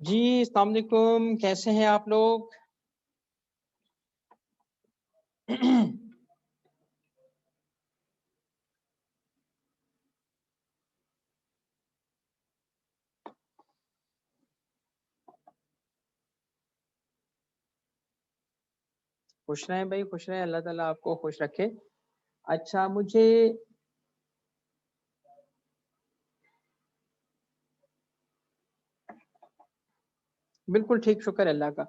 जी, अस्सलाम वालेकुम, कैसे हैं आप लोग? खुश रहें भाई, खुश रहें, अल्लाह ताला आपको खुश रखे। अच्छा मुझे बिल्कुल ठीक, शुक्र अल्लाह का।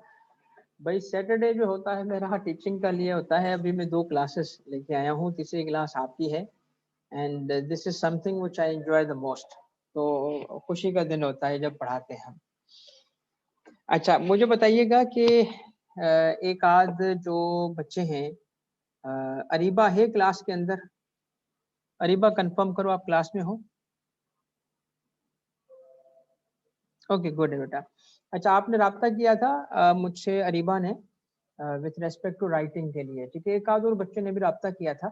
भाई सैटरडे जो होता है मेरा टीचिंग का लिए होता है, अभी मैं 2 क्लासेस लेके आया हूँ, तीसरी क्लास आपकी है and this is something which I enjoy the most. तो खुशी का दिन होता है जब पढ़ाते हैं हम। अच्छा मुझे बताइएगा कि एक आध जो बच्चे हैं अरीबा है क्लास के अंदर? अरीबा कन्फर्म करो आप क्लास में हो? ओके गुड है बेटा। अच्छा आपने राब्ता किया था मुझसे अरीबा ने विथ रिस्पेक्ट टू राइटिंग के लिए, ठीक है? एक आध और बच्चे ने भी राब्ता किया था।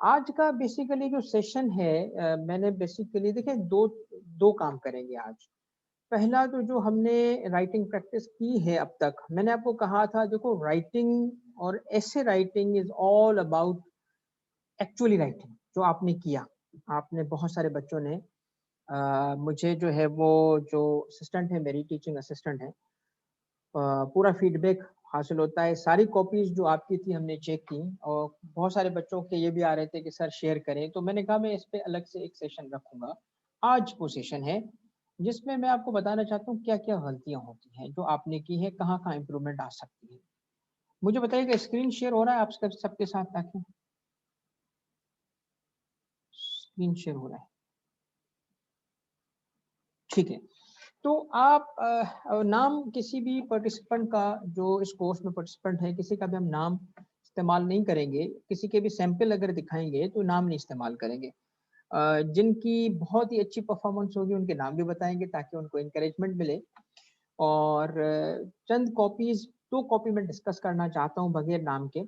आज का बेसिकली जो सेशन है मैंने बेसिकली देखिए 2 काम करेंगे आज। पहला तो जो हमने राइटिंग प्रैक्टिस की है अब तक, मैंने आपको कहा था देखो राइटिंग और essay writing is all about actually writing जो आपने किया। आपने बहुत सारे बच्चों ने मुझे जो है वो जो असिस्टेंट है मेरी टीचिंग असिस्टेंट है पूरा फीडबैक हासिल होता है। सारी कॉपीज़ जो आपकी थी हमने चेक की और बहुत सारे बच्चों के ये भी आ रहे थे कि सर शेयर करें, तो मैंने कहा मैं इस पे अलग से एक सेशन रखूँगा। आज वो सेशन है, जिसमें मैं आपको बताना चाहता हूँ क्या-क्या गलतियाँ होती हैं, जो आपने की हैं, कहाँ-कहाँ इम्प्रूवमेंट आ सकती है। मुझे बताइएगा स्क्रीन शेयर हो रहा है आप सबके साथ ताकि स्क्रीन शेयर हो रहा है? ठीक है। तो आप नाम किसी भी पार्टिसिपेंट का जो इस कोर्स में पार्टिसिपेंट है, किसी का भी हम नाम इस्तेमाल नहीं करेंगे, किसी के भी सैंपल अगर दिखाएँगे तो नाम नहीं इस्तेमाल करेंगे। जिनकी बहुत ही अच्छी परफ़ॉर्मेंस होगी उनके नाम भी बताएँगे ताकि उनको एनकरेजमेंट मिले और चंद कॉपीज़ 2 कॉपी मैं डिस्कस करना चाहता हूँ बगैर नाम के।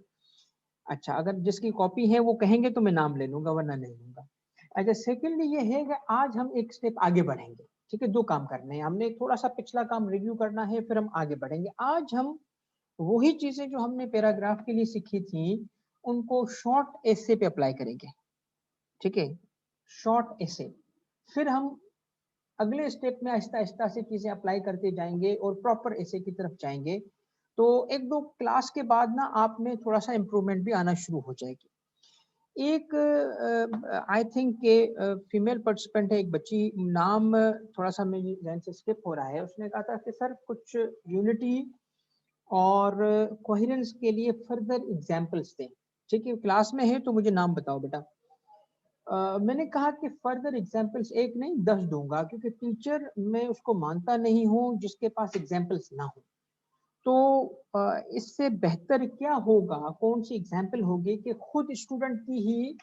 अच्छा अगर जिसकी कॉपी है वो कहेंगे तो मैं नाम ले लूँगा वरना नहीं लूँगा। अच्छा सेकंडली ये है कि आज हम एक स्टेप आगे बढ़ेंगे, ठीक है? 2 काम करने हैं, हमने थोड़ा-सा पिछला काम रिव्यू करना है फिर हम आगे बढ़ेंगे। आज हम वही चीज़ें जो हमने पैराग्राफ के लिए सीखी थी, उनको शॉर्ट एसे पे अप्लाई करेंगे, ठीक है? Short essay. फिर हम अगले स्टेप में आहिस्ता-आहिस्ता से चीज़ें अप्लाई करते जाएँगे और प्रॉपर एसे की तरफ जाएँगे। तो 1-2 क्लास के बाद ना आप में थोड़ा-सा इम्प्रूवमेंट भी आना शुरू हो जाएगी। एक आई थिंक के फीमेल पार्टिसिपेंट है एक बच्ची नाम थोड़ा-सा मेरी ज़हन से स्किप हो रहा है। उसने कहा था कि सर कुछ यूनिटी और कोहेरेंस के लिए फर्दर एग्ज़ाम्पल्स दें। ठीक है, क्लास में है तो मुझे नाम बताओ बेटा। मैंने कहा कि फर्दर एग्ज़ाम्पल्स 1 नहीं 10 दूँगा क्योंकि टीचर मैं उसको मानता नहीं हूँ जिसके पास एग्ज़ाम्पल्स ना हो। तो इससे बेहतर क्या होगा, कौन-सी एग्ज़ाम्पल होगी कि खुद स्टूडेंट की ही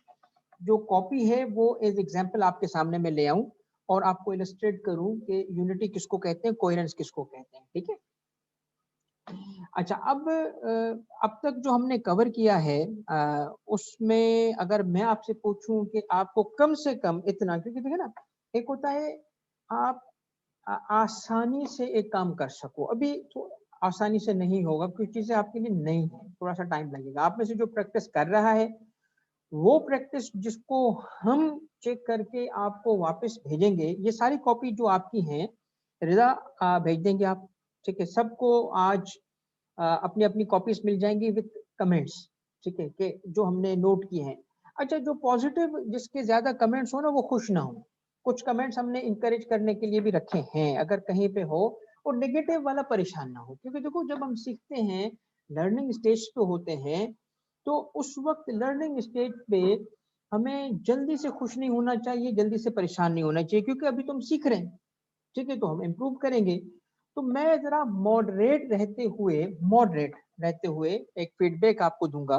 जो कॉपी है वो एज़ एग्ज़ाम्पल आपके सामने मैं ले आऊँ और आपको इलस्ट्रेट करूँ कि यूनिटी किसको कहते हैं, कोहेरेंस किसको कहते हैं, ठीक है? अच्छा अब तक जो हमने कवर किया है उसमें अगर मैं आपसे पूछूँ कि आपको कम से कम इतना क्योंकि देखिए ना, एक होता है आप आसानी से एक काम कर सको, अभी तो आसानी से नहीं होगा, कुछ चीज़ें आपके लिए नई हैं, थोड़ा-सा टाइम लगेगा। आप में से जो प्रैक्टिस कर रहा है वो प्रैक्टिस जिसको हम चेक करके आपको वापस भेजेंगे, ये सारी कॉपी जो आपकी हैं, रिज़ा भेज देंगे आप, ठीक है? सबको आज अपनी-अपनी कॉपीज़ मिल जाएँगी विथ कमेंट्स, ठीक है? कि जो हमने नोट किए हैं। अच्छा जो पॉज़िटिव जिसके ज़्यादा कमेंट्स हो ना वो खुश ना हो। कुछ कमेंट्स हमने एनकरेज करने के लिए भी रखे हैं, अगर कहीं पे हो और नेगेटिव वाला परेशान ना हो। क्योंकि देखो जब हम सीखते हैं, लर्निंग स्टेज पे होते हैं, तो उस वक़्त लर्निंग स्टेज पे हमें जल्दी से खुश नहीं होना चाहिए, जल्दी से परेशान नहीं होना चाहिए क्योंकि अभी तो हम सीख रहे हैं, ठीक है? तो हम इम्प्रूव करेंगे। तो मैं ज़रा मॉडरेट रहते हुए एक फीडबैक आपको दूँगा।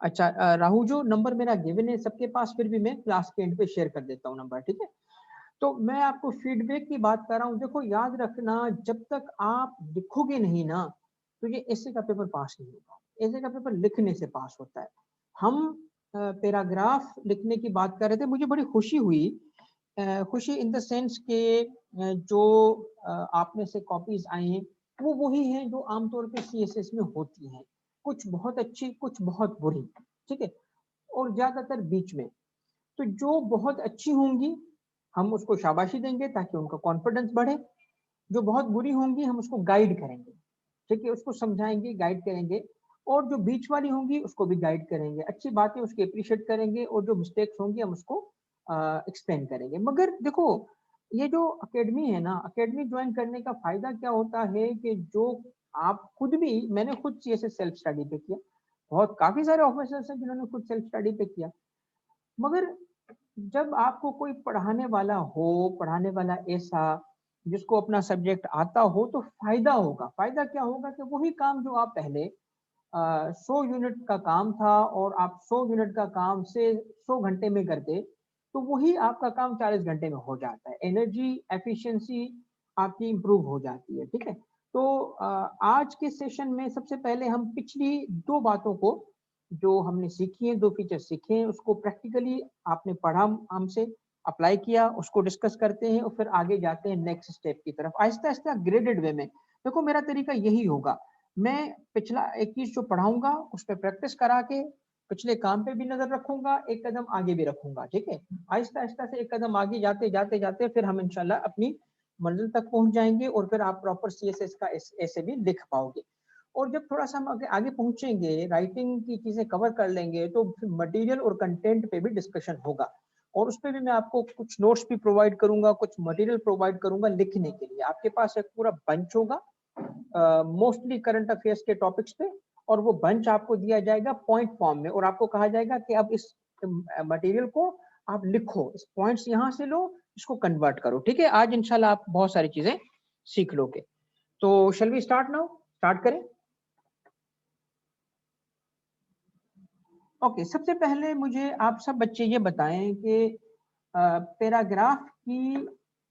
अच्छा राहु जो नंबर मेरा गिवन है सबके पास फिर भी मैं क्लास के एंड पे शेयर कर देता हूँ नंबर, ठीक है? तो मैं आपको फीडबैक की बात कर रहा हूँ, देखो याद रखना जब तक आप लिखोगे नहीं ना, तो ये एसे का पेपर पास नहीं होगा। एसे का पेपर लिखने से पास होता है। हम पैराग्राफ लिखने की बात कर रहे थे, मुझे बड़ी खुशी हुई खुशी इन द सेंस कि जो आप में से कॉपीज आई हैं वो वही हैं जो आमतौर पे CSS में होती हैं, कुछ बहुत अच्छी कुछ बहुत बुरी, ठीक है, और ज्यादातर बीच में। तो जो बहुत अच्छी होंगी हम उसको शाबाशी देंगे ताकि उनका कॉन्फिडेंस बढ़े, जो बहुत बुरी होंगी हम उसको गाइड करेंगे, ठीक है, उसको समझाएंगे, गाइड करेंगे, और जो बीच वाली होंगी उसको भी गाइड करेंगे, अच्छी बातें उसकी अप्रिशिएट करेंगे, और जो मिस्टेक्स होंगी हम उसको एक्सप्लेन करेंगे। मगर देखो ये जो एकेडमी है ना, एकेडमी ज्वाइन करने का फायदा क्या होता है कि जो आप खुद भी, मैंने खुद CSS सेल्फ स्टडी पे किया, बहुत काफी सारे ऑफिसर्स हैं जिन्होंने खुद सेल्फ स्टडी पे किया, मगर जब आपको कोई पढ़ाने वाला हो, पढ़ाने वाला ऐसा जिसको अपना सब्जेक्ट आता हो, तो फायदा होगा। फायदा क्या होगा कि वही काम जो आप पहले 100 यूनिट का काम था और आप 100 यूनिट का काम से 100 घंटे में करते, तो वही आपका काम 40 घंटे में हो जाता है, एनर्जी एफिशिएंसी आपकी इंप्रूव हो जाती है, ठीक है। तो आज के सेशन में सबसे पहले हम पिछली दो बातों को जो हमने सीखी है, दो फीचर सीखे हैं, उसको प्रैक्टिकली आपने पढ़ा हमसे, अप्लाई किया, उसको डिस्कस करते हैं और फिर आगे जाते हैं नेक्स्ट स्टेप की तरफ, आहिस्ता आहिस्ता ग्रेडेड वे में। देखो मेरा तरीका यही होगा, मैं पिछला एक चीज जो पढ़ाऊंगा उस पर प्रैक्टिस करा के पिछले काम पे भी नजर रखूंगा, एक कदम आगे भी रखूंगा, ठीक है। आहिस्ता आहिस्ता से एक कदम आगे जाते जाते जाते फिर हम इंशाल्लाह अपनी मंजिल तक पहुंच जाएंगे और फिर आप प्रॉपर CSS का ऐसे भी लिख पाओगे। और जब थोड़ा सा हम आगे आगे पहुंचेंगे, राइटिंग की चीजें कवर कर लेंगे, तो फिर मटेरियल और कंटेंट पे भी डिस्कशन होगा, और उस पर भी मैं आपको कुछ नोट्स भी प्रोवाइड करूंगा, कुछ मटेरियल प्रोवाइड करूंगा लिखने के लिए। आपके पास एक पूरा बंच होगा मोस्टली करंट अफेयर्स के टॉपिक्स पे, और वो बंच आपको दिया जाएगा पॉइंट फॉर्म में, और आपको कहा जाएगा कि अब इस मटेरियल को आप लिखो, इस पॉइंट्स यहाँ से लो, इसको कन्वर्ट करो, ठीक है। आज इंशाल्लाह आप बहुत सारी चीजें सीख लोगे। तो shall we start now, start करें। ओके, सबसे पहले मुझे आप सब बच्चे ये बताएं कि पैराग्राफ की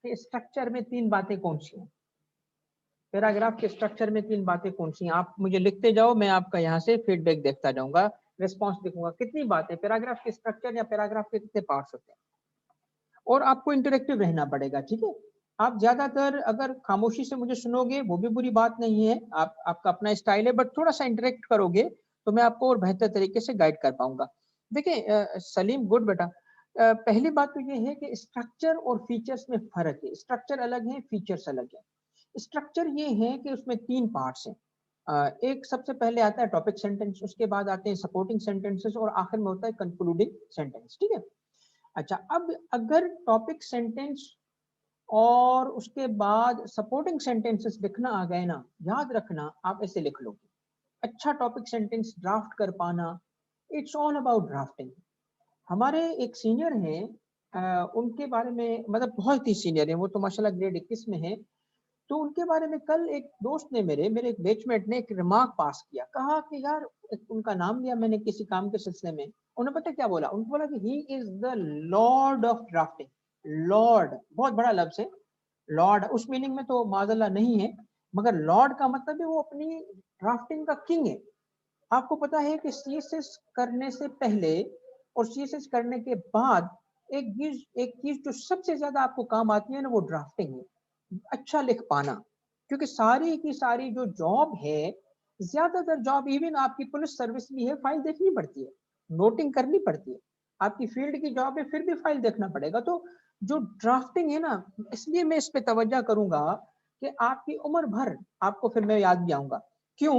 के स्ट्रक्चर में तीन बातें कौन सी हैं? पैराग्राफ के स्ट्रक्चर में तीन बातें कौन सी हैं? आप मुझे लिखते जाओ, मैं आपका यहाँ से फीडबैक देखता जाऊंगा, रिस्पॉन्स देखूंगा। कितनी बातें पैराग्राफ के स्ट्रक्चर या पैराग्राफ के कितने पार्ट्स होते हैं? और आपको इंटरेक्टिव रहना पड़ेगा, ठीक है। आप ज्यादातर अगर खामोशी से मुझे सुनोगे वो भी बुरी बात नहीं है, आपका अपना स्टाइल है, बट थोड़ा सा इंटरेक्ट करोगे तो मैं आपको और बेहतर तरीके से गाइड कर पाऊंगा। देखिए सलीम, गुड बेटा, पहली बात तो ये है कि स्ट्रक्चर और फीचर्स में फर्क है। स्ट्रक्चर अलग है, फीचर्स अलग है। स्ट्रक्चर ये है कि उसमें तीन पार्ट्स हैं। एक सबसे पहले आता है टॉपिक सेंटेंस, उसके बाद आते हैं सपोर्टिंग सेंटेंसेस, और आखिर में होता है कंक्लूडिंग सेंटेंस, ठीक है। अच्छा, अब अगर टॉपिक सेंटेंस और उसके बाद सपोर्टिंग सेंटेंसेस लिखना आ गए ना, याद रखना आप ऐसे लिख लोगे। अच्छा टॉपिक सेंटेंस ड्राफ्ट कर पाना, इट्स ऑल अबाउट ड्राफ्टिंग। हमारे एक सीनियर हैं, उनके बारे में, मतलब बहुत ही सीनियर है वो तो माशाल्लाह ग्रेड 21 में है। तो उनके बारे में कल एक दोस्त ने, मेरे एक बैचमेट ने एक रिमार्क पास किया, कहा कि यार, उनका नाम लिया मैंने किसी काम के सिलसिले में, उन्होंने पता क्या बोला? उन्होंने बोला कि he is the Lord of drafting. Lord बहुत बड़ा लफ्ज है, लॉर्ड उस मीनिंग में तो माजल्ला नहीं है, मगर लॉर्ड का मतलब है वो अपनी ड्राफ्टिंग का किंग है। आपको पता है कि CSS करने से पहले और CSS करने के बाद एक चीज जो सबसे ज्यादा आपको काम आती है ना, वो ड्राफ्टिंग है, अच्छा लिख पाना। क्योंकि सारी की सारी जो जॉब है, ज्यादातर जॉब, इवन आपकी पुलिस सर्विस भी है, फाइल देखनी पड़ती है, नोटिंग करनी पड़ती है। आपकी फील्ड की जॉब है, फिर भी फाइल देखना पड़ेगा। तो जो ड्राफ्टिंग है ना, इसलिए मैं इस पे तवज्जो करूंगा कि आपकी उम्र भर आपको फिर मैं याद भी आऊंगा। क्यों?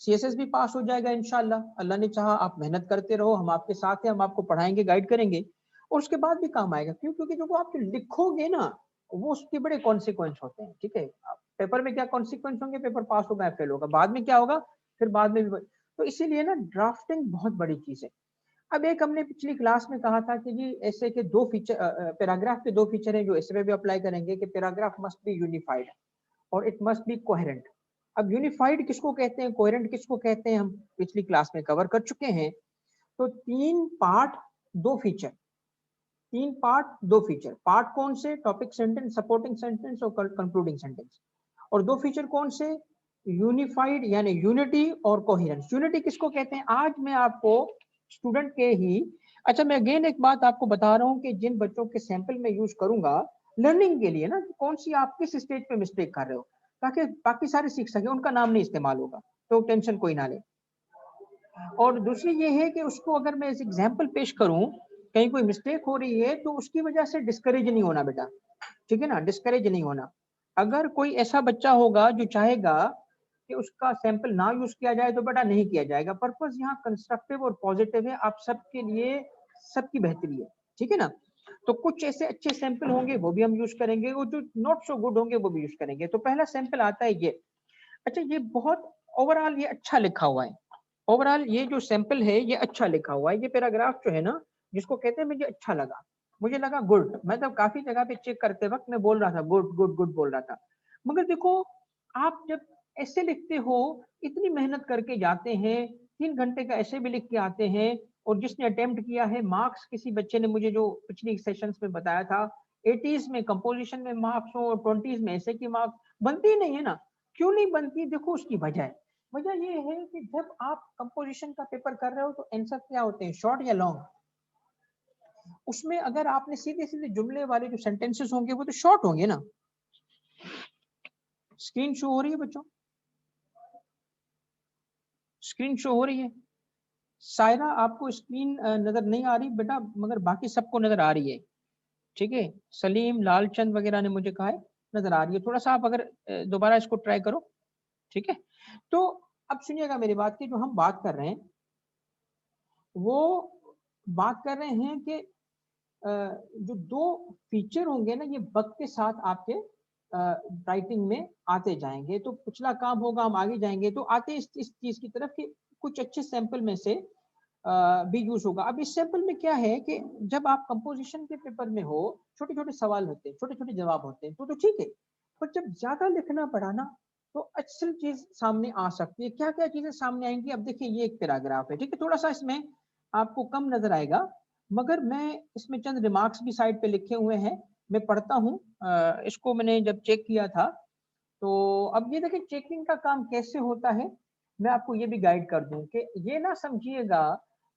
CSS भी पास हो जाएगा इंशाल्लाह, अल्लाह ने चाहा, आप मेहनत करते रहो, हम आपके साथ हैं, हम आपको पढ़ाएंगे, गाइड करेंगे, और उसके बाद भी काम आएगा। क्यों? क्योंकि जो आप लिखोगे ना, वो उसके बड़े कॉन्सिक्वेंस होते हैं, ठीक है। पेपर में क्या कॉन्सिक्वेंस होंगे? पेपर पास होगा या फेल होगा, बाद में क्या होगा? फिर बाद में भी। तो इसीलिए ना ड्राफ्टिंग बहुत बड़ी चीज है। अब एक हमने पिछली क्लास में कहा था कि जी ऐसे के दो फीचर, पैराग्राफ के दो फीचर हैं जो ऐसे में भी अप्लाई करेंगे, कि पैराग्राफ मस्ट बी यूनिफाइड और इट मस्ट बी कोहेरेंट। अब यूनिफाइड किसको कहते हैं, कोहेरेंट किसको कहते हैं, हम पिछली क्लास में कवर कर चुके हैं। तो तीन पार्ट दो फीचर, तीन पार्ट दो फीचर। पार्ट कौन से? टॉपिक सेंटेंस, सपोर्टिंग सेंटेंस और कंक्लूडिंग सेंटेंस। और दो फीचर कौन से? यूनिफाइड यानी यूनिटी और कोहेरेंस। यूनिटी किसको कहते हैं? आज मैं आपको स्टूडेंट के ही, अच्छा मैं अगेन एक बात आपको बता रहा हूं कि जिन बच्चों के सैंपल में यूज करूंगा लर्निंग के लिए ना, कौन सी आप किस स्टेज पे मिस्टेक कर रहे हो, ताकि बाकी सारे सीख सके, उनका नाम नहीं इस्तेमाल होगा, तो टेंशन कोई ना ले। और दूसरी ये है कि उसको अगर मैं ऐसे एग्जाम्पल पेश करूं, कहीं कोई मिस्टेक हो रही है तो उसकी वजह से डिस्करेज नहीं होना बेटा, ठीक है ना, डिस्करेज नहीं होना। अगर कोई ऐसा बच्चा होगा जो चाहेगा कि उसका सैंपल ना यूज किया जाए तो बेटा नहीं किया जाएगा। पर्पस यहाँ कंस्ट्रक्टिव और पॉजिटिव है, आप सबके लिए, सबकी बेहतरी है, ठीक है ना। तो कुछ ऐसे अच्छे सैंपल होंगे वो भी हम यूज करेंगे, और जो नॉट सो गुड होंगे वो भी यूज करेंगे। तो पहला सैंपल आता है ये। अच्छा, ये बहुत ओवरऑल ये अच्छा लिखा हुआ है, ओवरऑल ये जो सैंपल है ये अच्छा लिखा हुआ है। ये पैराग्राफ जो है ना, जिसको कहते हैं, मुझे अच्छा लगा, मुझे लगा गुड। मतलब काफी जगह पे चेक करते वक्त मैं बोल रहा था गुड गुड गुड बोल रहा था। मगर देखो, आप जब ऐसे लिखते हो, इतनी मेहनत करके जाते हैं, 3 घंटे का ऐसे भी लिख के आते हैं, और जिसने अटेम्प्ट किया है, मार्क्स किसी बच्चे ने मुझे जो पिछली सेशंस में बताया था, 80s में कंपोजिशन में मार्क्स हो, 20s में ऐसे की मार्क्स बनती ही नहीं है ना। क्यों नहीं बनती? देखो उसकी वजह है। वजह ये है कि जब आप कंपोजिशन का पेपर कर रहे हो तो आंसर क्या होते हैं, शॉर्ट या लॉन्ग। उसमें अगर आपने सीधे सीधे जुमले वाले जो सेंटेंसेस होंगे वो तो शॉर्ट होंगे ना। स्क्रीन शो हो रही है बच्चों? स्क्रीन शो हो रही है? सायरा, आपको स्क्रीन नजर नहीं आ रही बेटा, मगर बाकी सबको नजर आ रही है, ठीक है। सलीम, लालचंद वगैरह ने मुझे कहा है नजर आ रही है। थोड़ा सा आप अगर दोबारा इसको ट्राई करो, ठीक है। तो अब सुनिएगा मेरी बात की, जो हम बात कर रहे हैं वो बात कर रहे हैं कि जो दो फीचर होंगे ना, ये वक्त के साथ आपके राइटिंग में आते जाएंगे। तो पिछला काम होगा, हम आगे जाएंगे तो आते इस चीज की तरफ कि कुछ अच्छे सैंपल में से भी यूज होगा। अब इस सैंपल में क्या है कि जब आप कंपोजिशन के पेपर में हो, छोटे छोटे सवाल होते हैं, छोटे छोटे जवाब होते हैं, तो ठीक है। पर जब ज्यादा लिखना पड़ा ना, तो असल चीज सामने आ सकती है। क्या क्या चीजें सामने आएंगी? अब देखिए, ये एक पैराग्राफ है, ठीक है, थोड़ा सा इसमें आपको कम नजर आएगा, मगर मैं इसमें चंद रिमार्क्स भी साइड पे लिखे हुए हैं, मैं पढ़ता हूँ। इसको मैंने जब चेक किया था, तो अब ये देखिए चेकिंग का काम कैसे होता है, मैं आपको ये भी गाइड कर दूं कि ये ना समझिएगा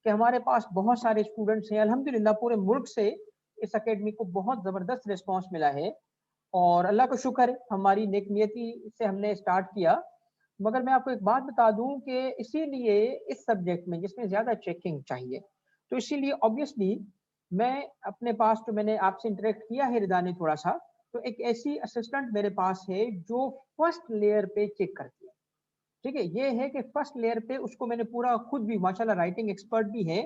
कि हमारे पास बहुत सारे स्टूडेंट्स हैं। अल्हम्दुलिल्लाह पूरे मुल्क से इस एकेडमी को बहुत जबरदस्त रिस्पांस मिला है, और अल्लाह का शुक्र है, हमारी नेकनियती से हमने स्टार्ट किया। मगर मैं आपको एक बात बता दूं कि इसीलिए इस सब्जेक्ट में जिसमें ज्यादा चेकिंग चाहिए, तो इसीलिए ऑब्वियसली मैं अपने पास, जो मैंने आपसे इंटरेक्ट किया है रिदा ने थोड़ा सा, तो एक ऐसी असिस्टेंट मेरे पास है जो फर्स्ट लेयर पे चेक करती है, ठीक है। ये है कि फर्स्ट लेयर पे उसको मैंने पूरा, खुद भी माशाल्लाह राइटिंग एक्सपर्ट भी है,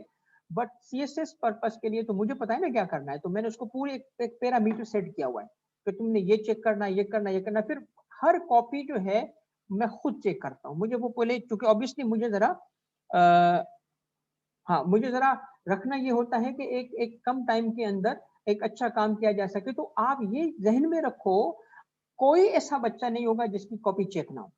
बट सीएसएस पर्पस के लिए तो मुझे पता है ना क्या करना है, तो मैंने उसको पूरे एक पैरामीटर सेट किया हुआ है कि तुमने ये चेक करना, ये करना, ये करना। फिर हर कॉपी जो है मैं खुद चेक करता हूँ। मुझे वो पहले, क्योंकि ऑब्वियसली मुझे जरा हाँ, मुझे जरा रखना ये होता है कि एक एक कम टाइम के अंदर एक अच्छा काम किया जा सके। तो आप ये जहन में रखो, कोई ऐसा बच्चा नहीं होगा जिसकी कॉपी चेक ना हो,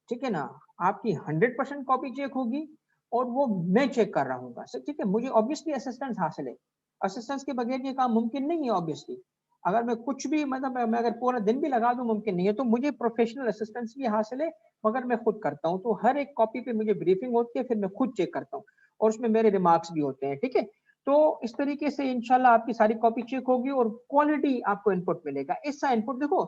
ठीक है ना। आपकी 100% कॉपी चेक होगी, और वो मैं चेक कर रहा हूँ, ठीक है। मुझे ऑब्वियसली असिस्टेंस हासिल है, असिस्टेंस के बगैर ये काम मुमकिन नहीं है ऑब्वियसली। अगर मैं कुछ भी, मतलब मैं अगर पूरा दिन भी लगा दूं, मुमकिन नहीं है। तो मुझे प्रोफेशनल असिस्टेंस भी हासिल है, मगर मैं खुद करता हूँ। तो हर एक कॉपी पे मुझे ब्रीफिंग होती है, फिर मैं खुद चेक करता हूँ, और उसमें मेरे रिमार्क्स भी होते हैं, ठीक है। तो इस तरीके से इंशाल्लाह आपकी सारी कॉपी चेक होगी, और क्वालिटी आपको इनपुट मिलेगा। ऐसा इनपुट देखो,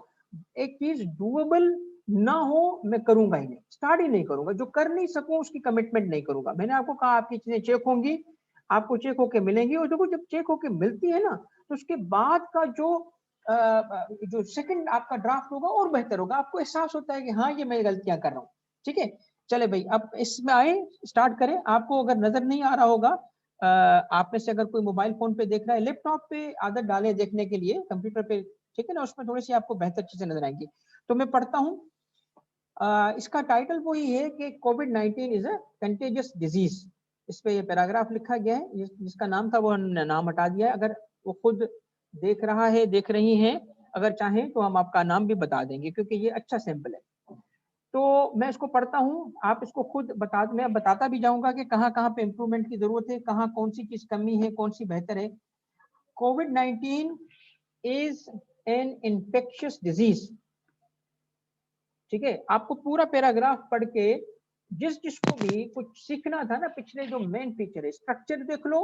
एक चीज डूएबल ना हो मैं करूंगा ही नहीं, स्टार्ट ही नहीं करूंगा। जो कर नहीं सकूं उसकी कमिटमेंट नहीं करूंगा। मैंने आपको कहा आपकी चीजें चेक होंगी, आपको चेक होके मिलेंगी, और देखो जब चेक होके मिलती है ना, तो उसके बाद का जो सेकंड आपका ड्राफ्ट होगा और बेहतर होगा। आपको एहसास होता है कि हाँ, ये मैं गलतियां कर रहा हूँ, ठीक है। चले भाई, अब इसमें आए, स्टार्ट करें। आपको अगर नजर नहीं आ रहा होगा, आप में से अगर कोई मोबाइल फोन पे देख रहा है, लैपटॉप पे आदत डालें देखने के लिए, कंप्यूटर पे, ठीक है ना, उसमें थोड़ी सी आपको बेहतर चीजें नजर आएंगी। तो मैं पढ़ता हूँ। इसका टाइटल वही है कि कोविड-19 इज अ कंटेजियस डिजीज। इस पे ये पैराग्राफ लिखा गया है, जिसका नाम था वो नाम हटा दिया है। अगर वो खुद देख रहा है, देख रही हैं, अगर चाहें तो हम आपका नाम भी बता देंगे, क्योंकि ये अच्छा सैंपल है। तो मैं इसको पढ़ता हूँ, आप इसको खुद मैं बताता भी जाऊंगा कि कहाँ कहाँ पे इंप्रूवमेंट की जरूरत है, कहाँ कौन सी चीज कमी है, कौन सी बेहतर है। कोविड-19 इज एन इन्फेक्शियस डिजीज, ठीक है। आपको पूरा पैराग्राफ पढ़ के जिसको भी कुछ सीखना था ना, पिछले जो मेन फीचर है, स्ट्रक्चर देख लो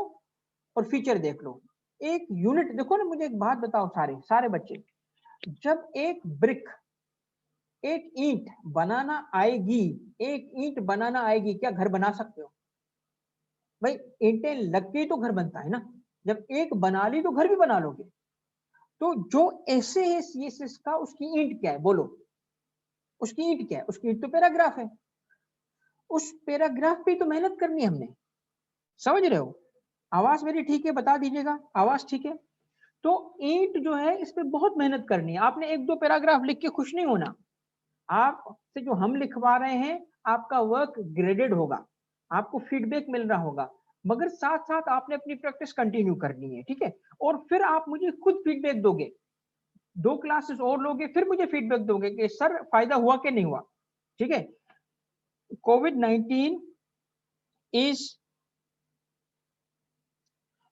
और फीचर देख लो, एक यूनिट देखो ना। मुझे एक बात बताओ, सारे सारे बच्चे, जब एक ब्रिक, एक ईंट बनाना आएगी, एक ईंट बनाना आएगी, क्या घर बना सकते हो? भाई ईंटें लग के तो घर बनता है ना, जब एक बना ली तो घर भी बना लोगे। तो जो ऐसे है सीएसएस का, उसकी ईंट क्या है बोलो? उसकी ईंट क्या है? उसकी ईंट तो पैराग्राफ है। उस पैराग्राफ पे तो मेहनत करनी है हमने, समझ रहे हो? आवाज मेरी ठीक है? बता दीजिएगा, आवाज ठीक है? तो ईंट जो है इस पे बहुत मेहनत करनी है। आपने एक दो पैराग्राफ लिख के खुश नहीं होना। आपसे जो हम लिखवा रहे हैं, आपका वर्क ग्रेडेड होगा, आपको फीडबैक मिल रहा होगा, मगर साथ साथ आपने अपनी प्रैक्टिस कंटिन्यू करनी है, ठीक है? और फिर आप मुझे खुद फीडबैक दोगे, 2 क्लासेस और लोगे, फिर मुझे फीडबैक दोगे कि सर फायदा हुआ कि नहीं हुआ, ठीक है? COVID-19 is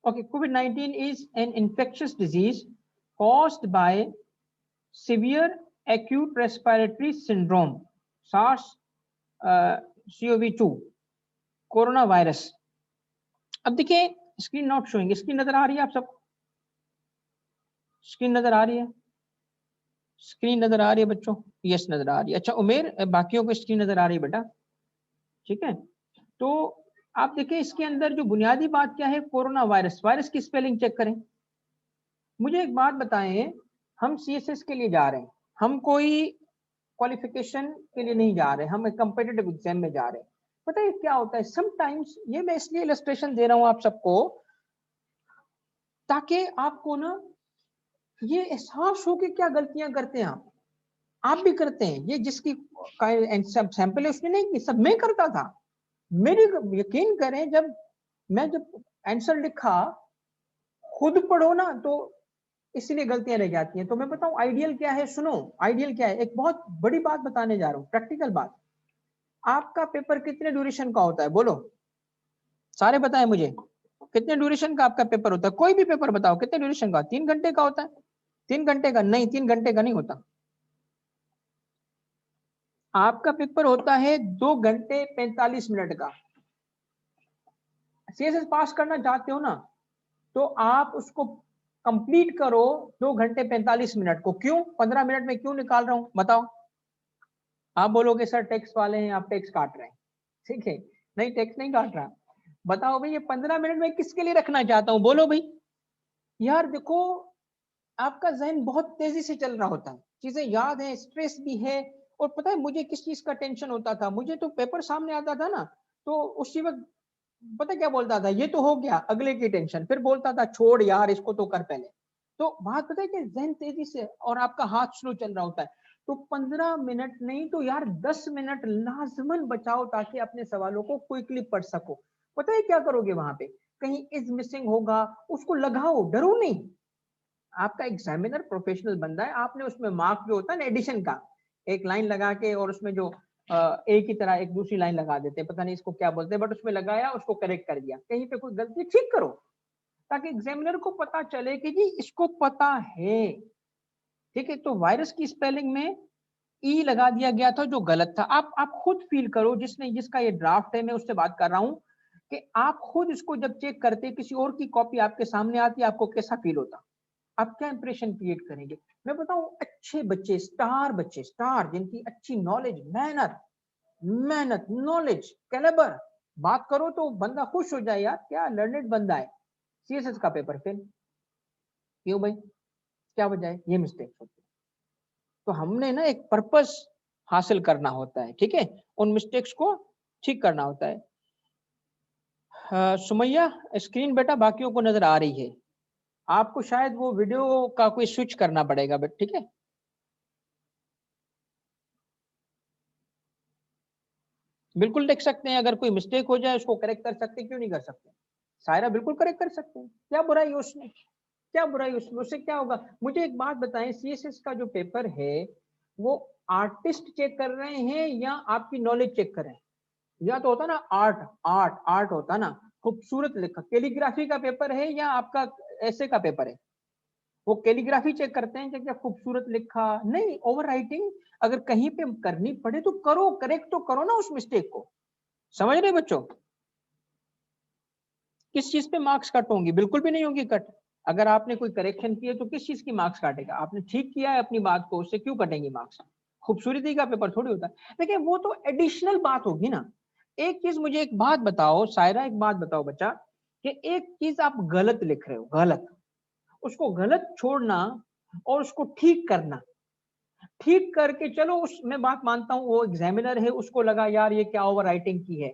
COVID-19 is an infectious disease caused by severe acute respiratory syndrome, SARS-CoV-2 corona virus. अब देखिए स्क्रीन नॉट शोइंग, स्क्रीन नजर आ रही है आप सबको? स्क्रीन नजर आ रही है? स्क्रीन नजर आ रही है बच्चों? यस नजर आ रही है। अच्छा उमेर, बाकियों को स्क्रीन नजर आ रही है बेटा, ठीक है? तो आप देखिए इसके अंदर जो बुनियादी बात क्या है, कोरोना वायरस, वायरस की स्पेलिंग चेक करें। मुझे एक बात बताएं, हम सीएसएस के लिए जा रहे हैं, हम कोई क्वालिफिकेशन के लिए नहीं जा रहे, हम एक कॉम्पिटिटिव एग्जाम में जा रहे हैं। पता है क्या होता है समटाइम्स, ये मैं इसलिए इलस्ट्रेशन दे रहा हूं आप सबको, ताकि आपको ना ये एहसास हो कि क्या गलतियां करते हैं आप भी करते हैं। ये जिसकी सैंपल है उसने नहीं की, सब मैं करता था। मेरी यकीन करें, जब आंसर लिखा, खुद पढ़ो ना तो इसलिए गलतियां रह जाती हैं। तो मैं बताऊं आइडियल क्या है, सुनो आइडियल क्या है। एक बहुत बड़ी बात बताने जा रहा हूं, प्रैक्टिकल बात। आपका पेपर कितने ड्यूरेशन का होता है बोलो? सारे बताएं मुझे, कितने ड्यूरेशन का आपका पेपर होता है? कोई भी पेपर बताओ कितने ड्यूरेशन का? 3 घंटे का होता है? 3 घंटे का नहीं, 3 घंटे का नहीं होता। आपका पेपर होता है 2 घंटे 45 मिनट का। सीएसएस पास करना चाहते हो ना, तो आप उसको कंप्लीट करो 2 घंटे 45 मिनट को। क्यों 15 मिनट में क्यों निकाल रहा हूं बताओ? आप बोलोगे सर टैक्स वाले हैं, आप टैक्स काट रहे हैं, ठीक है? नहीं टैक्स नहीं काट रहा। बताओ भाई ये 15 मिनट में किसके लिए रखना चाहता हूं बोलो भाई? यार देखो, आपका जहन बहुत तेजी से चल रहा होता है, चीजें याद है, स्ट्रेस भी है। और पता है मुझे किस चीज का टेंशन होता था? मुझे तो पेपर सामने आता था ना, तो उसी वक्त पता क्या बोलता था, ये तो हो गया, अगले की टेंशन। फिर बोलता था छोड़ यार इसको तो कर पहले। तो बात पता है कि जहन तेजी से और आपका हाथ स्लो चल रहा होता है। तो 15 मिनट नहीं तो यार 10 मिनट लाजमन बचाओ, ताकि अपने सवालों को क्विकली पढ़ सको। पता है क्या करोगे वहां पे? कहीं इज मिसिंग होगा, उसको लगाओ, डरो नहीं। आपका एग्जामिनर प्रोफेशनल बंदा है, आपने उसमें मार्क जो होता है ना एडिशन का, एक लाइन लगा के, और उसमें जो एक ही तरह एक दूसरी लाइन लगा देते हैं, पता नहीं इसको क्या बोलते हैं, बट उसमें लगाया, उसको करेक्ट कर दिया। कहीं पे कोई गलती ठीक करो, ताकि एग्जामिनर को पता चले कि जी इसको पता है, ठीक है? तो वायरस की स्पेलिंग में ई लगा दिया गया था जो गलत था। आप खुद फील करो, जिसका ये ड्राफ्ट है, मैं उससे बात कर रहा हूं, कि आप खुद इसको जब चेक करते, किसी और की कॉपी आपके सामने आती, आपको कैसा फील होता? आप क्या इंप्रेशन क्रिएट करेंगे? मैं बताऊं, अच्छे बच्चे, स्टार जिनकी अच्छी नॉलेज, मेहनत मेहनत नॉलेज कैलेबर, बात करो तो बंदा खुश हो जाए, यार क्या लर्नेड बंदा है। सीएसएस का पेपर फेल क्यों भाई? क्या वजह है? ये मिस्टेक होती है। तो हमने ना एक पर्पस हासिल करना होता है, ठीक है? उन मिस्टेक्स को ठीक करना होता है। सुमैया स्क्रीन बेटा बाकियों को नजर आ रही है, आपको शायद वो वीडियो का कोई स्विच करना पड़ेगा बेटा, ठीक है? बिल्कुल देख सकते हैं, अगर कोई मिस्टेक हो जाए उसको करेक्ट कर सकते हैं, क्यों नहीं कर सकते? सायरा बिल्कुल करेक्ट कर सकते हैं, क्या बुराई है उसमें? क्या बुराई उसमें? उससे क्या होगा? मुझे एक बात बताएं, सीएसएस का जो पेपर है वो आर्टिस्ट चेक कर रहे हैं या आपकी नॉलेज चेक कर रहे हैं? या तो होता ना आर्ट, आर्ट होता ना, खूबसूरत लिखा। कैलीग्राफी का पेपर है या आपका ऐसे का पेपर है? वो कैलीग्राफी चेक करते हैं कि क्या खूबसूरत लिखा, नहीं ओवर राइटिंग। अगर कहीं पे करनी पड़े तो करो, करेक्ट तो करो ना उस मिस्टेक को। समझ रहे बच्चों? किस चीज पे मार्क्स कट होंगी? बिल्कुल भी नहीं होंगी कट। अगर आपने कोई करेक्शन किया तो किस चीज की मार्क्स काटेगा? आपने ठीक किया है अपनी बात को, उससे क्यों कटेंगे मार्क्स? खूबसूरती का पेपर थोड़ी होता है। देखिए वो तो एडिशनल बात होगी ना। एक चीज मुझे एक बात बताओ सायरा, एक बात बताओ बच्चा, कि एक चीज आप गलत लिख रहे हो, गलत, उसको गलत छोड़ना और उसको ठीक करना, ठीक करके चलो उस मैं बात मानता हूं वो एग्जामिनर है, उसको लगा यार ये क्या ओवर राइटिंग की है,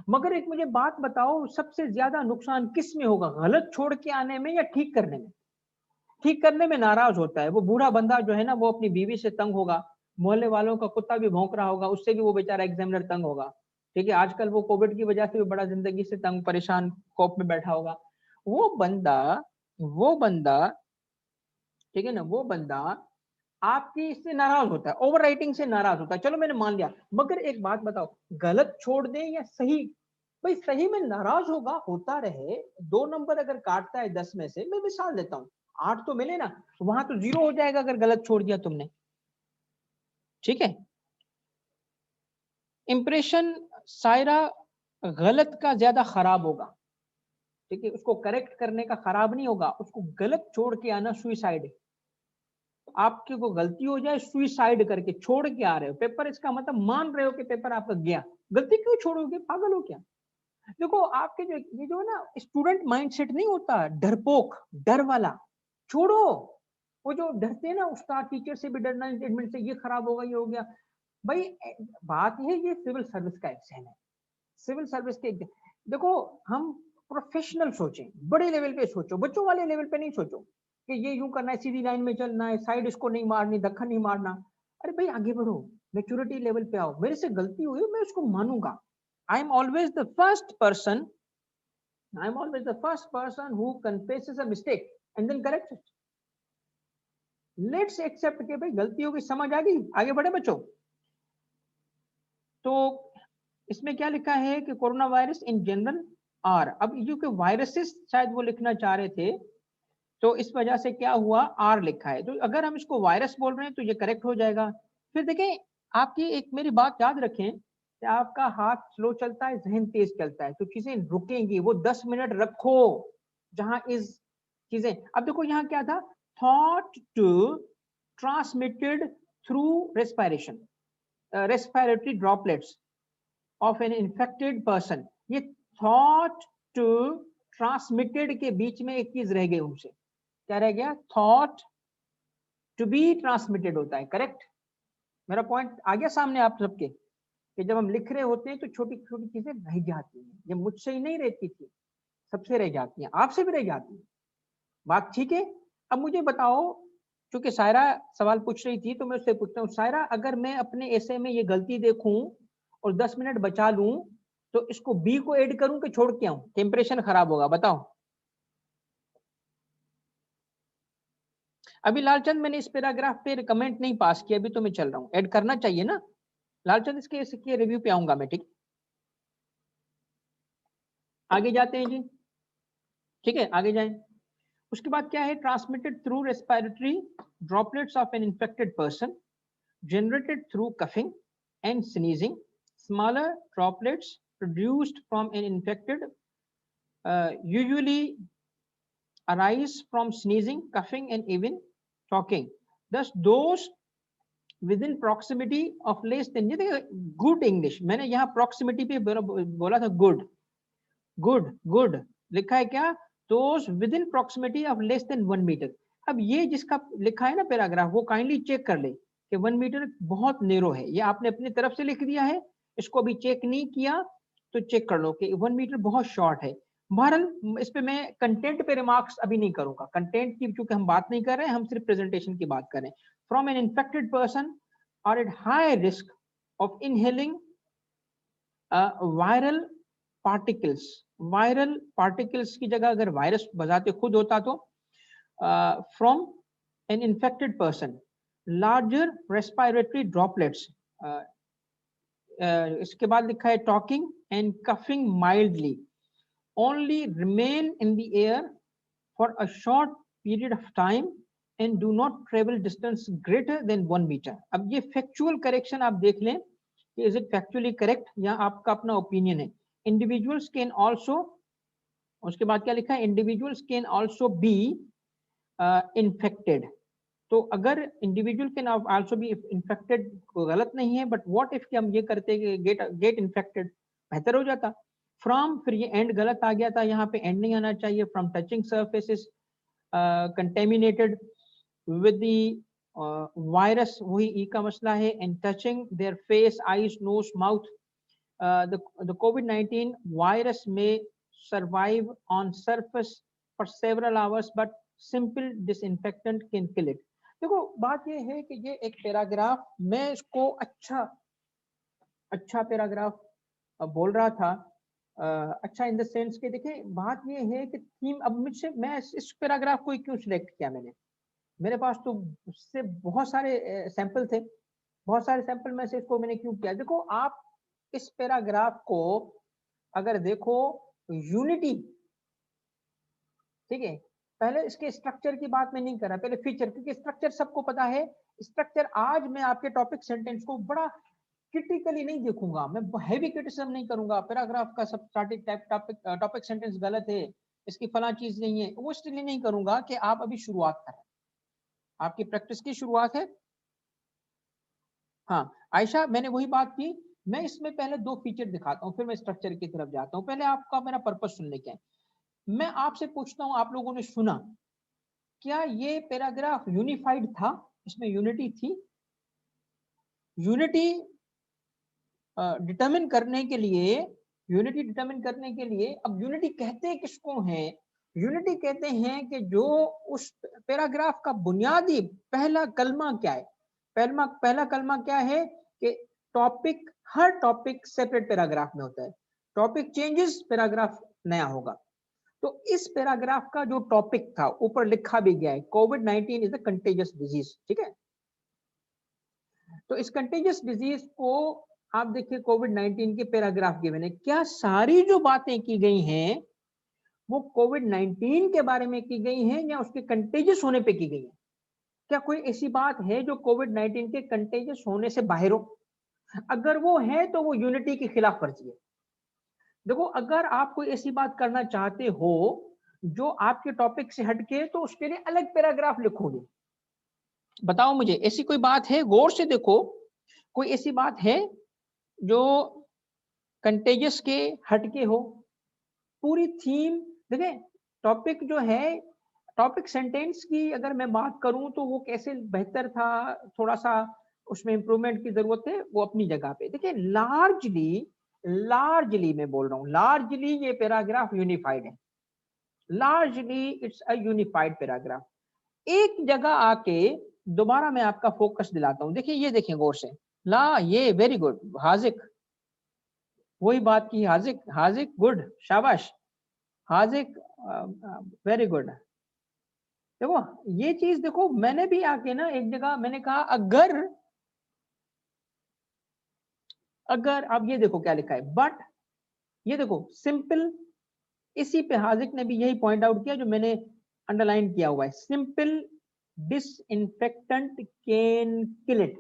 मगर एक मुझे बात बताओ सबसे ज्यादा नुकसान किस में होगा, गलत छोड़ के आने में या ठीक करने में? ठीक करने में नाराज होता है वो बूढ़ा बंदा जो है ना, वो अपनी बीवी से तंग होगा, मोहल्ले वालों का कुत्ता भी भौंक रहा होगा, उससे भी वो बेचारा एग्जामिनर तंग होगा। ठीक है, आजकल वो कोविड की वजह से भी बड़ा जिंदगी से तंग परेशान कोप में बैठा होगा। वो बंदा ठीक है ना, वो बंदा आपकी इससे नाराज होता है, ओवर राइटिंग से नाराज होता है, चलो मैंने मान लिया, मगर एक बात बताओ, गलत छोड़ दें या सही? भाई सही में नाराज होगा, होता रहे, 2 नंबर अगर काटता है 10 में से, मैं मिसाल देता हूँ, 8 तो मिले ना, वहां तो 0 हो जाएगा अगर गलत छोड़ दिया तुमने। ठीक है, इंप्रेशन सायरा गलत का ज्यादा खराब होगा। ठीक है, उसको करेक्ट करने का खराब नहीं होगा, उसको गलत छोड़ के आना सुइसाइड है। आपकी को गलती हो जाए, सुइसाइड करके छोड़ के आ रहे हो पेपर, इसका मतलब मान रहे हो कि पेपर आपका गया, गलती क्यों छोड़ोगे, पागल हो क्या? देखो आपके जो ये जो है ना स्टूडेंट माइंडसेट नहीं होता, डरपोक, डर वाला, छोड़ो। वो जो डरते हैं ना उस्ताद टीचर से भी डरना, स्टेटमेंट से ये खराब होगा, ये हो गया, भाई बात है ये सिविल सर्विस का एग्जाम है, सिविल सर्विस के देखो, हम प्रोफेशनल सोचें, बड़े लेवल पे सोचो, बच्चों वाले लेवल पे नहीं सोचो कि ये यूं करना है, सीधी लाइन में चलना है, साइड इसको नहीं मारनी, धक्का नहीं मारना। अरे भाई आगे बढ़ो, मेच्योरिटी लेवल पे आओ, मेरे से गलती हुई मैं उसको मानूंगा। I am always the first person, I am always the first person who confesses a mistake and then corrects it. Let's accept के भाई गलती हो गई, समझ आ गई, आगे बढ़े बच्चों। तो इसमें क्या लिखा है कि corona virus in general R, अब जो कि वायरसेस शायद वो लिखना चाह रहे थे, तो इस वजह से क्या हुआ, आर लिखा है, तो अगर हम इसको वायरस बोल रहे हैं तो ये करेक्ट हो जाएगा। फिर देखें, आपकी एक मेरी बात याद रखें कि आपका हाथ स्लो चलता है, जहन तेज चलता है, तो चीजें रुकेंगी, वो 10 मिनट रखो जहां इस चीजें, अब देखो यहाँ क्या था, thought to transmitted through respiration, respiratory droplets of an infected person, ये थॉट टू ट्रांसमिटेड के बीच में एक चीज रह गई उनसे, क्या रह गया, थॉट टू बी ट्रांसमिटेड होता है, करेक्ट? मेरा पॉइंट आ गया सामने आप सबके, कि जब हम लिख रहे होते हैं तो छोटी छोटी चीजें रह जाती हैं, ये मुझसे ही नहीं रहती थी, सबसे रह जाती हैं, आपसे भी रह जाती है, बात ठीक है? अब मुझे बताओ, क्योंकि सायरा सवाल पूछ रही थी तो मैं उससे पूछता हूँ, सायरा अगर मैं अपने ऐसे में ये गलती देखूं और 10 मिनट बचा लूं, तो इसको बी को ऐड करूं कि छोड़ के आऊं, कि इंप्रेशन खराब होगा, बताओ। अभी लालचंद मैंने इस पैराग्राफ पे कमेंट नहीं पास किया, अभी तो मैं चल रहा हूँ, ऐड करना चाहिए ना लालचंद, इसके रिव्यू पे आऊंगा मैं, ठीक? आगे जाते हैं जी, ठीक है आगे जाएं। उसके बाद क्या है, transmitted through respiratory droplets of an infected person, generated through coughing and sneezing. Smaller droplets produced from an infected usually arise from sneezing, coughing, and even talking. Thus, those within proximity of less than, ये देखिए good English, मैंने यहाँ proximity पे बोला था, good good good लिखा है क्या, those within proximity of less than 1 metre. अब ये जिसका लिखा है ना पैराग्राफ, वो काइंडली चेक कर ले कि 1 मीटर बहुत नेरो है, ये आपने अपनी तरफ से लिख दिया है, इसको अभी चेक नहीं किया तो चेक कर लो कि 1 मीटर बहुत शॉर्ट है। बहरहाल इस पे मैं कंटेंट पे रिमार्क्स अभी नहीं करूंगा, कंटेंट की क्योंकि हम बात नहीं कर रहे हैं, हम सिर्फ प्रेजेंटेशन की बात कर रहे हैं। From an infected person are at high risk of inhaling viral particles, viral particles की जगह अगर वायरस बजाते खुद होता तो, from an infected person, larger respiratory droplets, इसके बाद लिखा है talking and coughing mildly only remain in the air for a short period of time and do not travel distance greater than 1 metre. अब ये फैक्चुअल करेक्शन आप देख लें, is it factually correct या आपका अपना ओपिनियन है। इंडिविजुअल्स कैन ऑल्सो उसके बाद क्या लिखा है, individuals can also be infected. तो अगर individual can also be infected गलत नहीं है, बट व्हाट इफ कि हम ये करते गेट इन्फेक्टेड, बेहतर हो जाता। फ्रॉम, फिर ये एंड गलत आ गया था, यहाँ पे एंड नहीं आना चाहिए। From touching surfaces contaminated with the virus, वही ई का मसला है, and touching their face, eyes, nose, mouth. The COVID-19 virus may survive on surface for several hours, but simple disinfectant can kill it. देखो बात ये है कि ये एक पैराग्राफ, मैं इसको अच्छा पैराग्राफ बोल रहा था, अच्छा इन द सेंस कि देखिए बात ये है कि थीम, अब मुझसे, मैं इस पैराग्राफ को क्यों सिलेक्ट किया मैंने, मेरे पास तो उससे बहुत सारे सैंपल थे, बहुत सारे सैंपल में से इसको मैंने क्यों किया। देखो आप इस पैराग्राफ को अगर देखो, यूनिटी, ठीक है, पहले इसके स्ट्रक्चर की बात मैं नहीं कर रहा, पहले फीचर, क्योंकि स्ट्रक्चर सबको पता है। स्ट्रक्चर आज मैं आपके टॉपिक सेंटेंस को बड़ा क्रिटिकली नहीं देखूंगा, मैं हैवी क्रिटिसिज्म नहीं करूंगा, पैराग्राफ का सब स्टार्टिंग टॉपिक सेंटेंस गलत है, इसकी फला चीज नहीं है, वो इसलिए नहीं करूंगा कि आप अभी शुरुआत करें, आपकी प्रैक्टिस की शुरुआत है। हाँ आयशा, मैंने वही बात की, मैं इसमें पहले दो फीचर दिखाता हूँ, फिर मैं स्ट्रक्चर की तरफ जाता हूँ। पहले आपका मेरा पर्पस सुनने का है, मैं आपसे पूछता हूँ, आप लोगों ने सुना, क्या ये पैराग्राफ यूनिफाइड था, इसमें यूनिटी थी? यूनिटी डिटरमिन करने के लिए, अब यूनिटी कहते किसको हैं? यूनिटी कहते हैं कि जो उस पैराग्राफ का बुनियादी पहला कलमा क्या है, पहला कलमा क्या है कि टॉपिक, हर टॉपिक सेपरेट पैराग्राफ में होता है, टॉपिक चेंजेस, पैराग्राफ नया होगा। तो इस पैराग्राफ का जो टॉपिक था, ऊपर लिखा भी गया है, कोविड-19 इज अ कंटेजियस डिजीज, ठीक है। तो इस कंटेजियस डिजीज को आप देखिए, कोविड-19 के पैराग्राफ गिवन है, क्या सारी जो बातें की गई हैं वो कोविड-19 के बारे में की गई हैं या उसके कंटेजियस होने पे की गई है? क्या कोई ऐसी बात है जो कोविड-19 के कंटेजियस होने से बाहर हो? अगर वो है तो वो यूनिटी की खिलाफ वर्जी है। देखो अगर आप कोई ऐसी बात करना चाहते हो जो आपके टॉपिक से हटके, तो उसके लिए अलग पैराग्राफ लिखोगे। बताओ मुझे ऐसी कोई बात है, गौर से देखो, कोई ऐसी बात है जो कंटेजियस के हटके हो? पूरी थीम देखिए, टॉपिक जो है, टॉपिक सेंटेंस की अगर मैं बात करूं तो वो कैसे बेहतर था, थोड़ा सा उसमें इंप्रूवमेंट की जरूरत है, वो अपनी जगह पे। देखिए लार्जली मैं बोल रहा हूँ, लार्जली ये पैराग्राफ यूनिफाइड है, largely it's a unified paragraph. एक जगह आके दोबारा मैं आपका फोकस दिलाता हूँ, देखिए ये देखें गौर से, ये वेरी गुड हाजिक, वही बात की, हाजिक गुड, शाबाश हाजिक, वेरी गुड। देखो ये चीज देखो, मैंने भी आके ना एक जगह मैंने कहा, अगर आप ये देखो क्या लिखा है, बट ये देखो सिंपल, इसी पे हाजिक ने भी यही पॉइंट आउट किया जो मैंने अंडरलाइन किया हुआ है, simple disinfectant can kill it.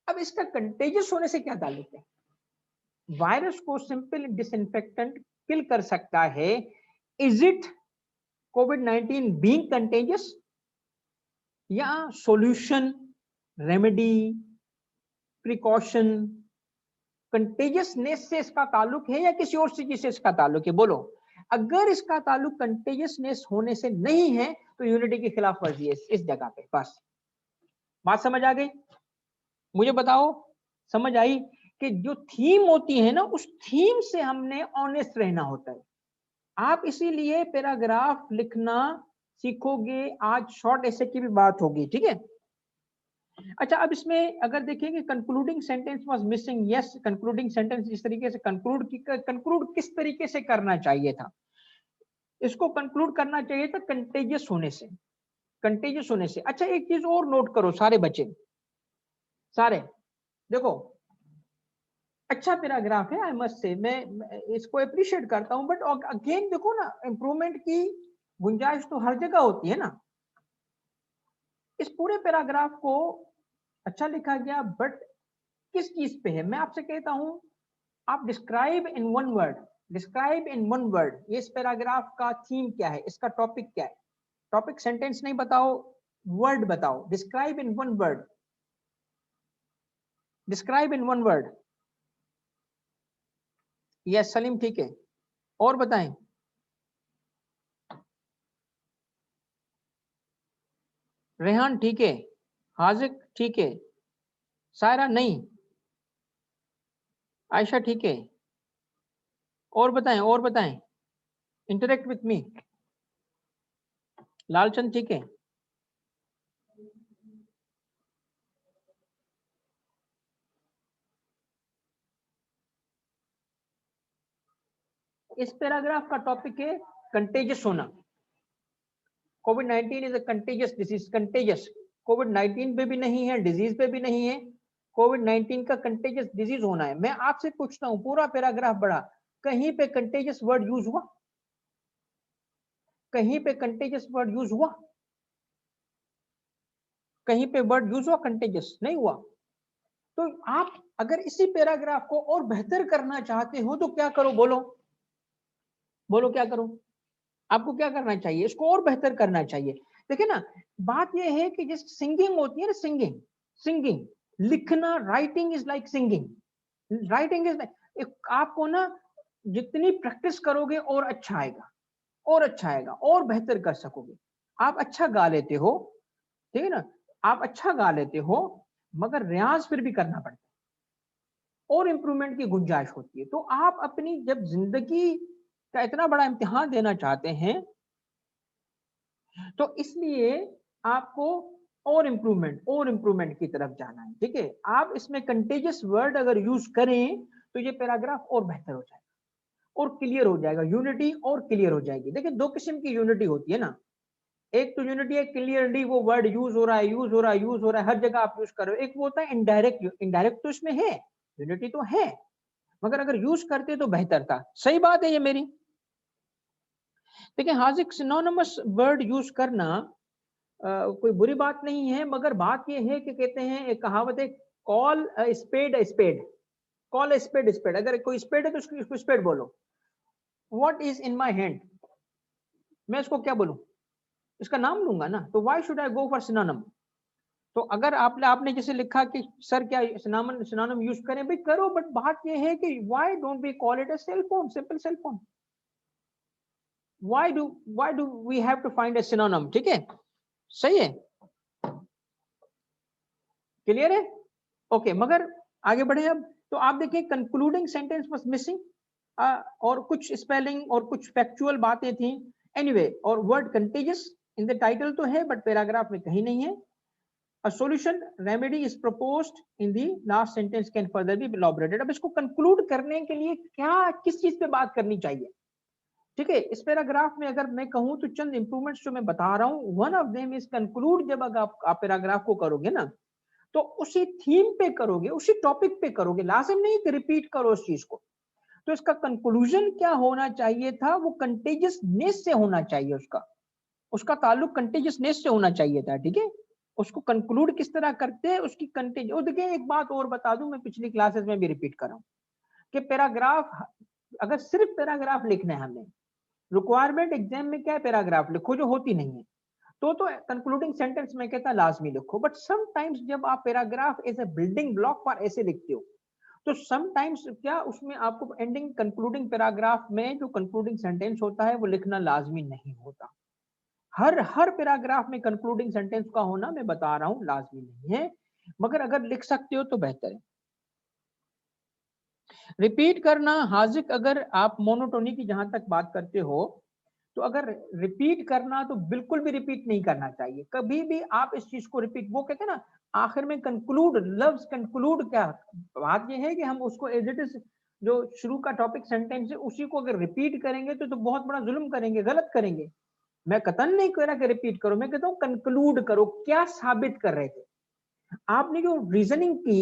अब इसका कंटेजियस होने से क्या ताल्लुक है? वायरस को सिंपल डिसइंफेक्टेंट किल कर सकता है, is it covid being contagious, या सॉल्यूशन, रेमेडी, प्रिकॉशन, कंटेजियसनेस से इसका ताल्लुक है या किसी और चीज से इसका ताल्लुक है? बोलो। अगर इसका ताल्लुक कंटेजियसनेस होने से नहीं है तो यूनिटी की खिलाफ वर्जी है इस जगह पे। बस बात समझ आ गई? मुझे बताओ, समझ आई कि जो थीम होती है ना, उस थीम से हमने ऑनेस्ट रहना होता है। आप इसीलिए पैराग्राफ लिखना सीखोगे, आज शॉर्ट ऐसे की भी बात होगी, ठीक है। अच्छा, अब इसमें अगर देखेंगे concluding sentence was missing, yes concluding sentence इस तरीके से कंक्लूड किस तरीके से करना चाहिए था? इसको कंक्लूड करना चाहिए था कंटेजियस होने से, कंटेजियस होने से। अच्छा एक चीज और नोट करो सारे बच्चे, सारे देखो, अच्छा पैराग्राफ है, आई मस्ट से, मैं इसको अप्रिशिएट करता हूं, बट अगेन देखो ना, इंप्रूवमेंट की गुंजाइश तो हर जगह होती है ना। इस पूरे पैराग्राफ को अच्छा लिखा गया, बट किस चीज पे है? मैं आपसे कहता हूं, आप describe in one word, describe in one word, ये इस पैराग्राफ का थीम क्या है, इसका टॉपिक क्या है। टॉपिक सेंटेंस नहीं बताओ, वर्ड बताओ। Describe in one word, describe in one word. Yes Salim ठीक है, और बताएं। रेहान ठीक है, हाजिक ठीक है, सायरा नहीं, आयशा ठीक है, और बताएं, और बताएं, इंटरेक्ट विथ मी। लालचंद ठीक है, इस पैराग्राफ का टॉपिक है कंटेजियस होना। कोविड-19 is a contagious disease, contagious. कोविड-19 पे भी नहीं है, डिजीज पे भी नहीं है, कोविड-19 का कंटेजियस डिजीज होना है। मैं आपसे पूछता हूं, पूरा पैराग्राफ बड़ा, कहीं पे कंटेजियस वर्ड यूज हुआ? कहीं पे कंटेजियस वर्ड यूज हुआ? कहीं पे वर्ड यूज हुआ कंटेजियस? नहीं हुआ। तो आप अगर इसी पैराग्राफ को और बेहतर करना चाहते हो तो क्या करो, बोलो बोलो क्या करो, आपको क्या करना चाहिए? इसको और बेहतर करना चाहिए। देखिए ना, बात यह है कि जिस सिंगिंग होती है ना, सिंगिंग, सिंगिंग, लिखना, writing is like singing, writing is like, आपको ना जितनी प्रैक्टिस करोगे और अच्छा आएगा, और अच्छा आएगा, और बेहतर कर सकोगे। आप अच्छा गा लेते हो, ठीक है ना, आप अच्छा गा लेते हो, मगर रियाज फिर भी करना पड़ता है और इंप्रूवमेंट की गुंजाइश होती है। तो आप अपनी जब जिंदगी का इतना बड़ा इम्तिहान देना चाहते हैं, तो इसलिए आपको और इम्प्रूवमेंट की तरफ जाना है। ठीक है, आप इसमें कंटेजियस वर्ड अगर यूज करें तो ये पैराग्राफ और बेहतर हो जाएगा और क्लियर हो जाएगा, यूनिटी और क्लियर हो जाएगी। देखिए, दो किस्म की यूनिटी होती है ना, एक तो यूनिटी है क्लियरली वो वर्ड यूज हो रहा है, यूज हो रहा है, यूज हो रहा है, हर जगह आप यूज कर रहे हो। एक वो होता है इनडायरेक्ट, इनडायरेक्ट तो इसमें है, यूनिटी तो है, मगर अगर यूज करते तो बेहतर था। सही बात है ये मेरी। देखिए, हाजिक सिनोनिमस वर्ड यूज करना कोई बुरी बात नहीं है, मगर बात यह है कि कहते हैं, एक कहावत है, call spade spade, call spade spade. अगर कोई स्पेड है तो उसको स्पेड बोलो। What is in my hand, मैं इसको क्या बोलूं, इसका नाम लूंगा ना, तो why should I go for synonym. तो अगर आपने जैसे लिखा कि सर क्या सिनोनिम यूज करें, भाई करो, बट बात यह है कि why don't we call it a cell phone, simple cell phone. why do we have to find a synonym? ठीक है, सही है, क्लियर है, ओके। मगर आगे बढ़े अब, तो आप देखिए कंक्लूडिंग सेंटेंस वाज मिसिंग, और कुछ स्पेलिंग और कुछ फैक्चुअल बातें थी, एनीवे, और word contagious in the title तो है, बट पैराग्राफ में कहीं नहीं है। A solution remedy is proposed in the last sentence can further be elaborated। अब इसको कंक्लूड करने के लिए क्या, किस चीज पे बात करनी चाहिए? ठीक है, इस पैराग्राफ में अगर मैं कहूं तो चंद इंप्रूवमेंट्स जो मैं बता रहा हूं, one of them is conclude. जब अगर आप पैराग्राफ को करोगे ना, तो उसी थीम पे करोगे, उसी टॉपिक पे करोगे, लाजिम नहीं कि रिपीट करो उस चीज को। तो इसका कंक्लूजन क्या होना चाहिए था? वो कंटेजियसनेस से होना चाहिए, उसका उसका ताल्लुक कंटेजियसनेस से होना चाहिए था। ठीक है, उसको कंक्लूड किस तरह करते हैं, उसकी कंटेज। और देखिए, एक बात और बता दूं, मैं पिछली क्लासेस में भी रिपीट कर रहा हूं कि पैराग्राफ, अगर सिर्फ पैराग्राफ लिखना है हमें, रिक्वायरमेंट एग्जाम में क्या है, पैराग्राफ लिखो, जो होती नहीं है, तो कंक्लूडिंग सेंटेंस में कहता लाजमी लिखो। बट समटाइम्स जब आप paragraph as a building block पर ऐसे लिखते हो, तो समटाइम्स क्या उसमें आपको एंडिंग कंक्लूडिंग पैराग्राफ में जो कंक्लूडिंग सेंटेंस होता है वो लिखना लाजमी नहीं होता। हर पैराग्राफ में कंक्लूडिंग सेंटेंस का होना, मैं बता रहा हूं, लाजमी नहीं है, मगर अगर लिख सकते हो तो बेहतर है। रिपीट करना, हाजिक, अगर आप मोनोटोनी की जहां तक बात करते हो, तो अगर रिपीट करना तो बिल्कुल भी रिपीट नहीं करना चाहिए कभी भी। आप इस चीज को रिपीट, वो कहते हैं ना आखिर में कंक्लूड, लव्स कंक्लूड, क्या बात ये है कि हम उसको एज इट इज, जो शुरू का टॉपिक सेंटेंस है उसी को अगर रिपीट करेंगे तो बहुत बड़ा जुल्म करेंगे, गलत करेंगे। मैं कतन नहीं कह रहा कि रिपीट करो, मैं कहता हूँ कंक्लूड करो। क्या साबित कर रहे थे आपने, जो रीजनिंग की,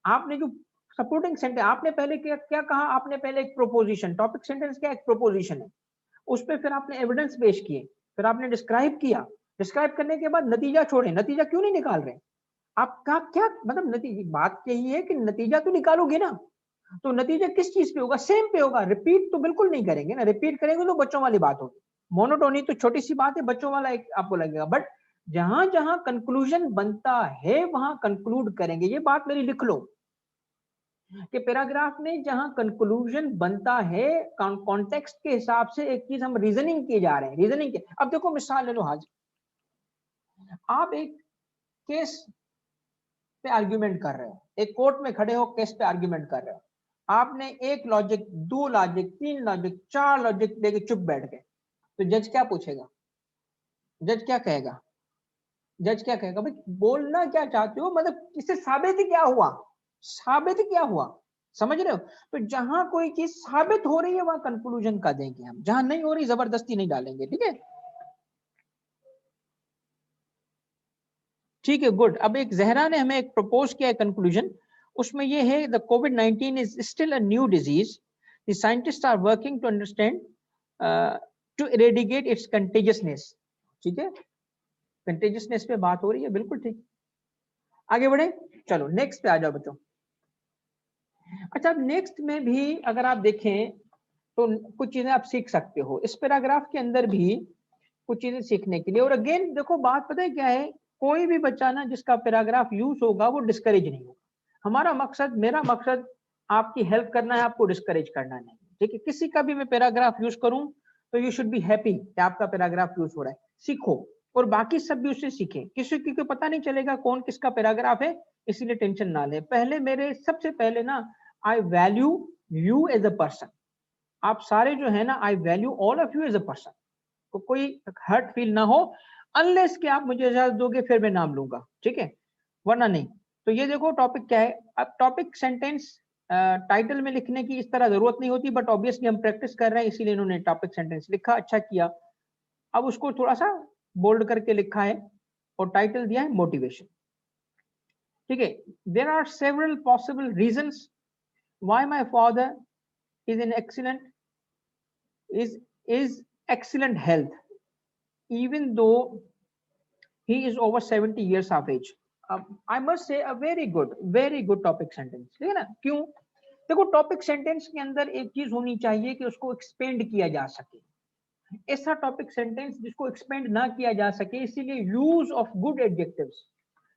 आपने जो सपोर्टिंग सेंटेंस, आपने पहले क्या क्या कहा, आपने पहले एक प्रोपोजिशन, टॉपिक सेंटेंस क्या, एक प्रोपोजिशन है, उस पर फिर आपने एविडेंस पेश किए, फिर आपने डिस्क्राइब किया, डिस्क्राइब करने के बाद नतीजा छोड़े, नतीजा क्यों नहीं निकाल रहे? आपका क्या मतलब, नतीजा, बात यही है कि नतीजा तो निकालोगे ना, तो नतीजा किस चीज पे होगा? सेम पे होगा। रिपीट तो बिल्कुल नहीं करेंगे ना, रिपीट करेंगे तो बच्चों वाली बात होगी। मोनोटोनी तो छोटी सी बात है, बच्चों वाला एक आपको लगेगा, बट जहां जहां कंक्लूजन बनता है वहां कंक्लूड करेंगे। ये बात मेरी लिख लो कि पैराग्राफ में जहां कंक्लूजन बनता है कॉन्टेक्स्ट के हिसाब से एक चीज हम रीजनिंग किए जा रहे हैं, रीजनिंग के। अब देखो मिसाल ले लो, हाजिर आप एक केस पे आर्ग्यूमेंट कर रहे हो, एक कोर्ट में खड़े हो केस पे आर्ग्यूमेंट कर रहे हो, आपने एक लॉजिक, दो लॉजिक, तीन लॉजिक, चार लॉजिक लेके चुप बैठ गए, तो जज क्या पूछेगा? जज क्या कहेगा? जज क्या कहेगा? भाई बोलना क्या चाहते हो, मतलब इससे साबित क्या हुआ? साबित क्या हुआ? समझ रहे हो? तो जहां कोई चीज साबित हो रही है वहां कंक्लूजन का देंगे हम, जहां नहीं हो रही जबरदस्ती नहीं डालेंगे। ठीक है, ठीक है, गुड। अब एक जहरा ने हमें एक प्रपोज किया है कंक्लूजन, उसमें ये है द कोविड-19 is still a new disease, the scientist are working to understand to eradicate its contagiousness. ठीक है, कंटेजियसनेस पे बात हो रही है, बिल्कुल ठीक। आगे बढ़े, चलो नेक्स्ट पे आ जाओ बच्चों। अच्छा, अब नेक्स्ट में भी अगर आप देखें तो कुछ चीजें आप सीख सकते हो इस पैराग्राफ के अंदर भी, कुछ चीजें सीखने के लिए। और अगेन देखो बात पता है क्या है, कोई भी बच्चा ना जिसका पैराग्राफ यूज होगा वो डिस्करेज नहीं होगा। हमारा मकसद, मेरा मकसद आपकी हेल्प करना है, आपको डिस्करेज करना नहीं। ठीक है, किसी का भी मैं पैराग्राफ यूज करूं तो यू शुड बी हैप्पी कि आपका पैराग्राफ यूज हो रहा है। सीखो और बाकी सब भी उससे सीखें। किसी को पता नहीं चलेगा कौन किसका पैराग्राफ है, इसीलिए टेंशन ना ले। पहले मेरे सबसे पहले ना, I value you as a person. आप सारे जो है ना, I value all of you as a person. तो कोई हर्ट फील ना हो, अनलेस कि आप मुझे इजाजत दोगे फिर मैं नाम लूंगा, ठीक है, वरना नहीं। तो ये देखो टॉपिक क्या है। अब टॉपिक सेंटेंस टाइटल में लिखने की इस तरह जरूरत नहीं होती, बट ऑब्वियसली हम प्रैक्टिस कर रहे हैं इसीलिए इन्होंने टॉपिक सेंटेंस लिखा, अच्छा किया। अब उसको थोड़ा सा बोल्ड करके लिखा है और टाइटल दिया है मोटिवेशन। ठीक है, there are several possible reasons why my father is in is excellent health even though he is over 70 years of age. I must say a very good topic sentence, ठीक है ना? क्यों? देखो topic sentence के अंदर एक चीज होनी चाहिए कि उसको एक्सपेंड किया जा सके। ऐसा टॉपिक सेंटेंस जिसको एक्सपेंड ना किया जा सके, इसीलिए use of good adjectives,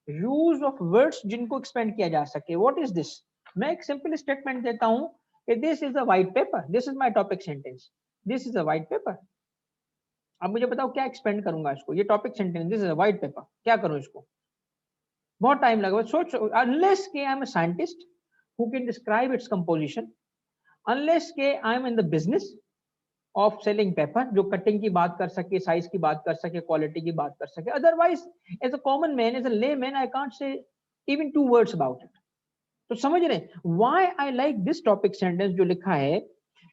use of words जिनको एक्सपेंड किया जा सके। What is this? मैं एक सिंपल स्टेटमेंट देता हूं कि this is a white paper, this is my topic sentence, this is a white paper. अब मुझे बताओ क्या एक्सपेंड करूंगा इसको? ये topic sentence, this is a white paper, क्या करूं इसको? बहुत टाइम लगेगा। सोचो, अनलेस के I am a scientist who can describe its composition, unless के I am in the business of selling paper, जो कटिंग की बात कर सके, साइज की बात कर सके, क्वालिटी की बात कर सके। Otherwise as a common man, as a layman, I can't say even two words about it. तो समझ रहे हैं why I like this topic sentence जो लिखा है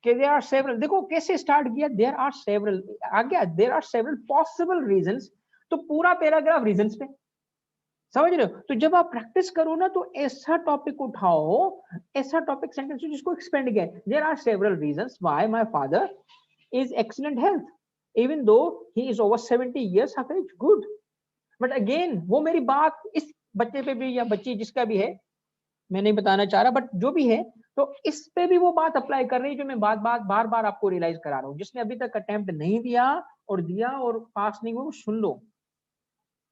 कि देयर आर सेवरल। देखो कैसे स्टार्ट किया, देयर आर सेवरल, आ गया there are several possible reasons, तो पूरा पैराग्राफ रीजंस पे। समझ रहे हो? तो जब आप प्रैक्टिस करो ना तो ऐसा टॉपिक उठाओ, ऐसा टॉपिक सेंटेंस जिसको एक्सपेंड किया है। There are several reasons why my father is excellent health even though he is over 70 years of age. Good. But again वो मेरी बात इस बच्चे पे भी या बच्ची जिसका भी है, मैं नहीं बताना चाह रहा, बट जो भी है, तो इस पे भी वो बात अप्लाई कर रही है जो मैं बार बार आपको रियलाइज करा रहा हूँ। जिसने अभी तक अटेम्प्ट नहीं दिया और पास नहीं हुआ, सुन लो।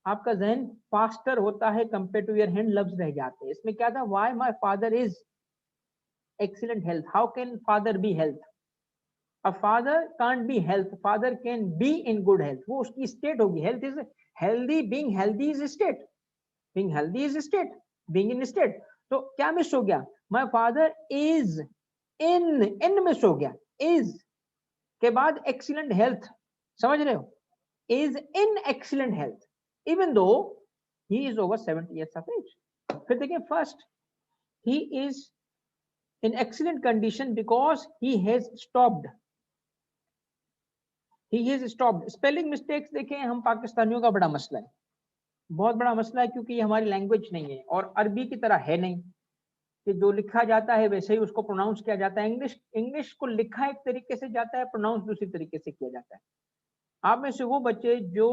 आपका जहन फास्टर होता है कंपेयर टू योर हैंड, लफ्ज रह जाते हैं। इसमें क्या था? Why my father is excellent health. How can father be health? A father can't be health, father can be in good health, वो उसकी स्टेट होगी। Health is healthy, being healthy is state, being healthy is state, being in state। तो क्या miss हो गया? my father is in miss हो गया, is के बाद excellent health, समझ रहे हो? is in excellent health even though he is over 70 years of age। फिर देखिए, first he is in excellent condition because he has stopped, he has stopped। Spelling mistakes देखें, हम पाकिस्तानियों का बड़ा मसला है, बहुत बड़ा मसला है, क्योंकि ये हमारी लैंग्वेज नहीं है और अरबी की तरह है नहीं कि जो लिखा जाता है वैसे ही उसको प्रोनाउंस किया जाता है। इंग्लिश इंग्लिश को लिखा एक तरीके से जाता है, प्रोनाउंस दूसरी तरीके से किया जाता है। आप में से वो बच्चे जो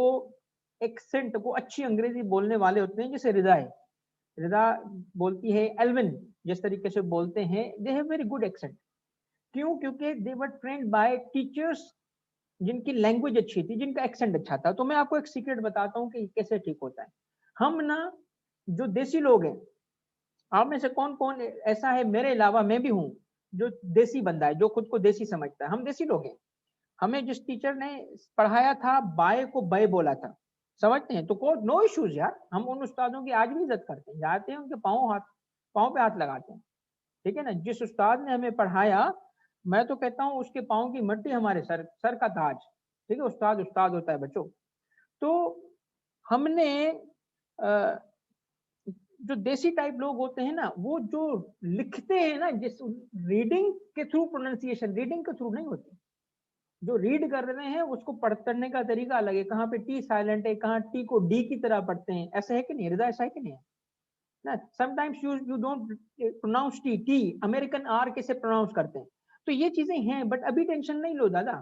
एक्सेंट को अच्छी अंग्रेजी बोलने वाले होते हैं, जैसे रिदा है, रिदा बोलती है एल्विन, जिस तरीके से बोलते हैं, they have very good accent. क्यों? क्योंकि दे वर ट्रेन्ड बाय टीचर्स जिनकी लैंग्वेज अच्छी थी, जिनका एक्सेंट अच्छा था। तो मैं आपको एक सीक्रेट बताता हूँ कि कैसे ठीक होता है। हम ना जो देसी लोग हैं, आप में से कौन कौन ऐसा है, मेरे अलावा मैं भी हूँ, जो देसी बंदा है, जो खुद को देसी समझता है। हम देसी लोग हैं। हमें जिस टीचर ने पढ़ाया था, बाय को बय बोला था, समझते हैं? तो को नो इश्यूज यार, हम उन उस्तादों की आज भी इज्जत करते हैं, जाते हैं उनके पाँव पे हाथ लगाते हैं, ठीक है ना। जिस उस्ताद ने हमें पढ़ाया, मैं तो कहता हूँ उसके पाँव की मट्टी हमारे सर का ताज, ठीक है। उस्ताद उस्ताद होता है बच्चों। तो हमने जो देसी टाइप लोग होते हैं ना, वो जो लिखते हैं ना, जिस रीडिंग के थ्रू प्रोनाउंसिएशन, रीडिंग के थ्रू नहीं होती। जो रीड कर रहे हैं उसको पढ़ने का तरीका अलग है, कहाँ पे टी साइलेंट है, कहाँ टी को डी की तरह पढ़ते हैं, ऐसा है कि नहीं हृदय? ऐसा है कि नहीं है ना? Sometimes you don't pronounce T, American R कैसे प्रोनाउंस करते हैं। तो ये चीजें हैं, बट अभी टेंशन नहीं लो दादा,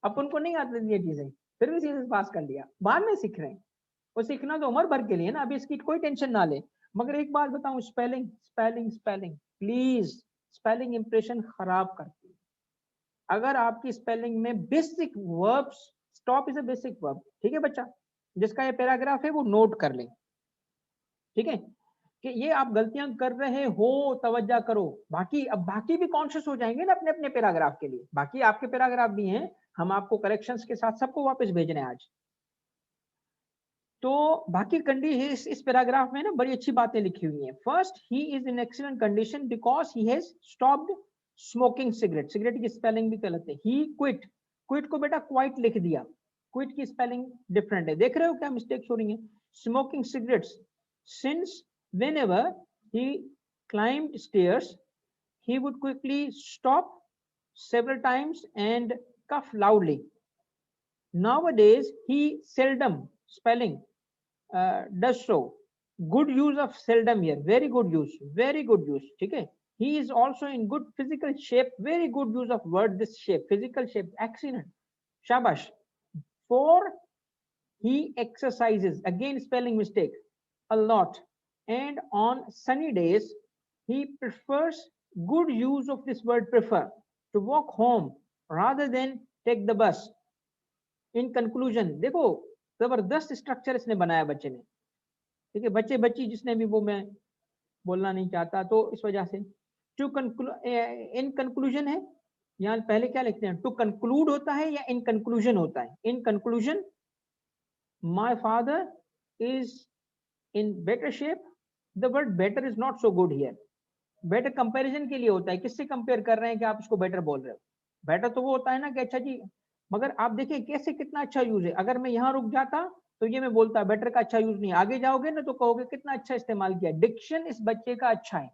अपन को नहीं आती ये चीजें, फिर भी सीरीज पास कर लिया, बाद में सीख रहे हैं। वो सीखना तो उम्र भर के लिए ना, अभी इसकी कोई टेंशन ना ले। मगर एक बात बताऊं, spelling spelling spelling, please, spelling impression खराब करती है। अगर आपकी स्पेलिंग में basic verbs, stop is a basic verb, ठीक है बच्चा, जिसका ये पैराग्राफ है वो नोट कर ले, ठीक है, कि ये आप गलतियां कर रहे हो, तवज्जो करो। बाकी अब बाकी भी कॉन्शियस हो जाएंगे ना अपने अपने पैराग्राफ के लिए, बाकी आपके पैराग्राफ भी हैं, हम आपको करेक्शंस के साथ सबको वापस भेज रहे हैं आज। तो बाकी इस पैराग्राफ में ना बड़ी अच्छी बातें लिखी हुई हैं। First, he is in excellent condition because he has stopped smoking cigarette. Cigarette की स्पेलिंग भी गलत है, ही क्विट, क्विट को बेटा क्वाइट लिख दिया, क्विट की स्पेलिंग डिफरेंट है, देख रहे हो क्या मिस्टेक्स हो रही है। Smoking cigarettes since whenever he climbed stairs he would quickly stop several times and cough loudly. Nowadays he seldom spelling does so. Good use of seldom here, very good use, very good use, ठीक है। He is also in good physical shape, very good use of word this shape, physical shape, excellent, shabash. For he exercises, again spelling mistake, a lot, and on sunny days he prefers, good use of this word prefer, to walk home rather than take the bus. In conclusion, देखो जबरदस्त structure इसने बनाया बच्चे ने, ठीक है, बच्चे बच्ची जिसने भी, वो मैं बोलना नहीं चाहता तो इस वजह से। टू इन कंक्लूजन है, यहाँ पहले क्या लिखते हैं, टू कंक्लूड होता है या इन कंक्लूजन होता है? In conclusion, my father is in better shape, the word better is not so good here. Better comparison के लिए होता है, किससे कंपेयर कर रहे हैं कि आप इसको बेटर बोल रहे हो? बेटर तो वो होता है ना कि अच्छा जी, मगर आप देखिए कैसे कितना अच्छा यूज है। अगर मैं यहाँ रुक जाता तो ये मैं बोलता बेटर का अच्छा यूज नहीं, आगे जाओगे ना तो कहोगे कितना अच्छा इस्तेमाल किया। डिक्शन इस बच्चे का अच्छा है,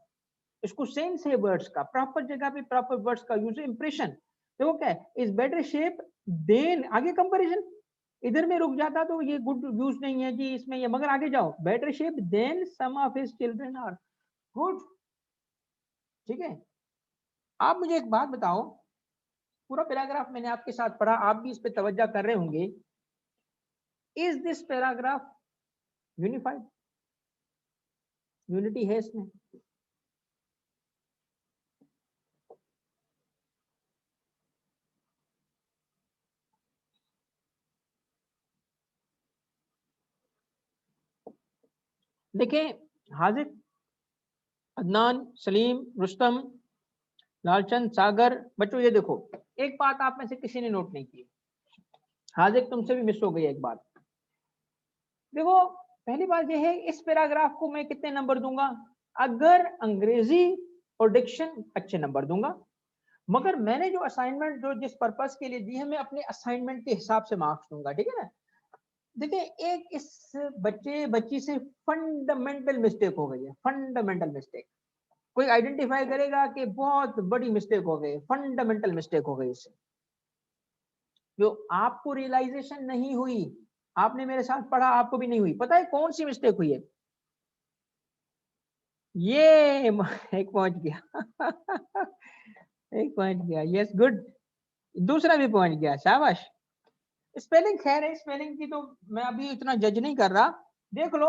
इसको सेंस है वर्ड्स का, प्रॉपर जगह पे प्रॉपर वर्ड्स का यूज है। इंप्रेशन देखो क्या है, इज बेटर शेप देन, आगे कंपैरिजन, इधर में रुक जाता तो ये गुड यूज नहीं है जी इसमें ये, मगर आगे जाओ, better shape than some of his children are good, ठीक है। आप मुझे एक बात बताओ, पूरा पैराग्राफ मैंने आपके साथ पढ़ा, आप भी इस पे तवज्जो कर रहे होंगे, is this paragraph unified? Unity है इसमें? देखें, हाजिर, अदनान, सलीम, रुस्तम, लालचंद, सागर, बच्चों ये देखो, एक बात आप में से किसी ने नोट नहीं की, हाजिर तुमसे भी मिस हो गई एक बात। देखो, पहली बात ये है, इस पैराग्राफ को मैं कितने नंबर दूंगा? अगर अंग्रेजी और डिक्शन अच्छे नंबर दूंगा, मगर मैंने जो असाइनमेंट जो जिस पर्पस के लिए दी है, मैं अपने असाइनमेंट के हिसाब से मार्क्स दूंगा, ठीक है ना। देखिए, एक इस बच्चे बच्ची से फंडामेंटल मिस्टेक हो गई है, फंडामेंटल मिस्टेक। कोई आइडेंटिफाई करेगा कि बहुत बड़ी मिस्टेक हो गई, फंडामेंटल मिस्टेक हो गई इससे, जो आपको रियलाइजेशन नहीं हुई। आपने मेरे साथ पढ़ा, आपको भी नहीं हुई। पता है कौन सी मिस्टेक हुई है? ये एक पहुंच गया एक पहुंच गया, यस गुड, दूसरा भी पहुंच गया, शाबाश। स्पेलिंग खैर है, स्पेलिंग की तो मैं अभी इतना जज नहीं कर रहा। देख लो,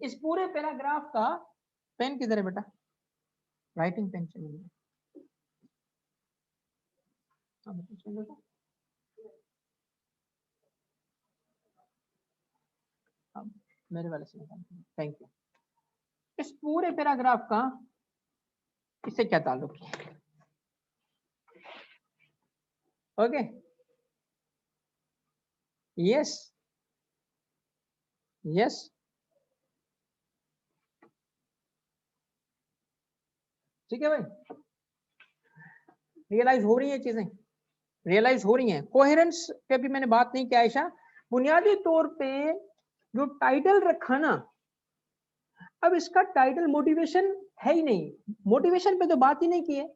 इस पूरे पैराग्राफ का पेन किधर है बेटा? राइटिंग पेन चाहिए। मेरे वाले से थैंक यू। इस पूरे पैराग्राफ का इससे क्या ताल्लुक है? ओके, यस यस, ठीक है भाई, रियलाइज हो रही है चीजें, रियलाइज हो रही हैं। कोहेरेंस पे भी मैंने बात नहीं किया आयशा। बुनियादी तौर पे जो टाइटल रखा ना, अब इसका टाइटल मोटिवेशन है ही नहीं, मोटिवेशन पे तो बात ही नहीं की है।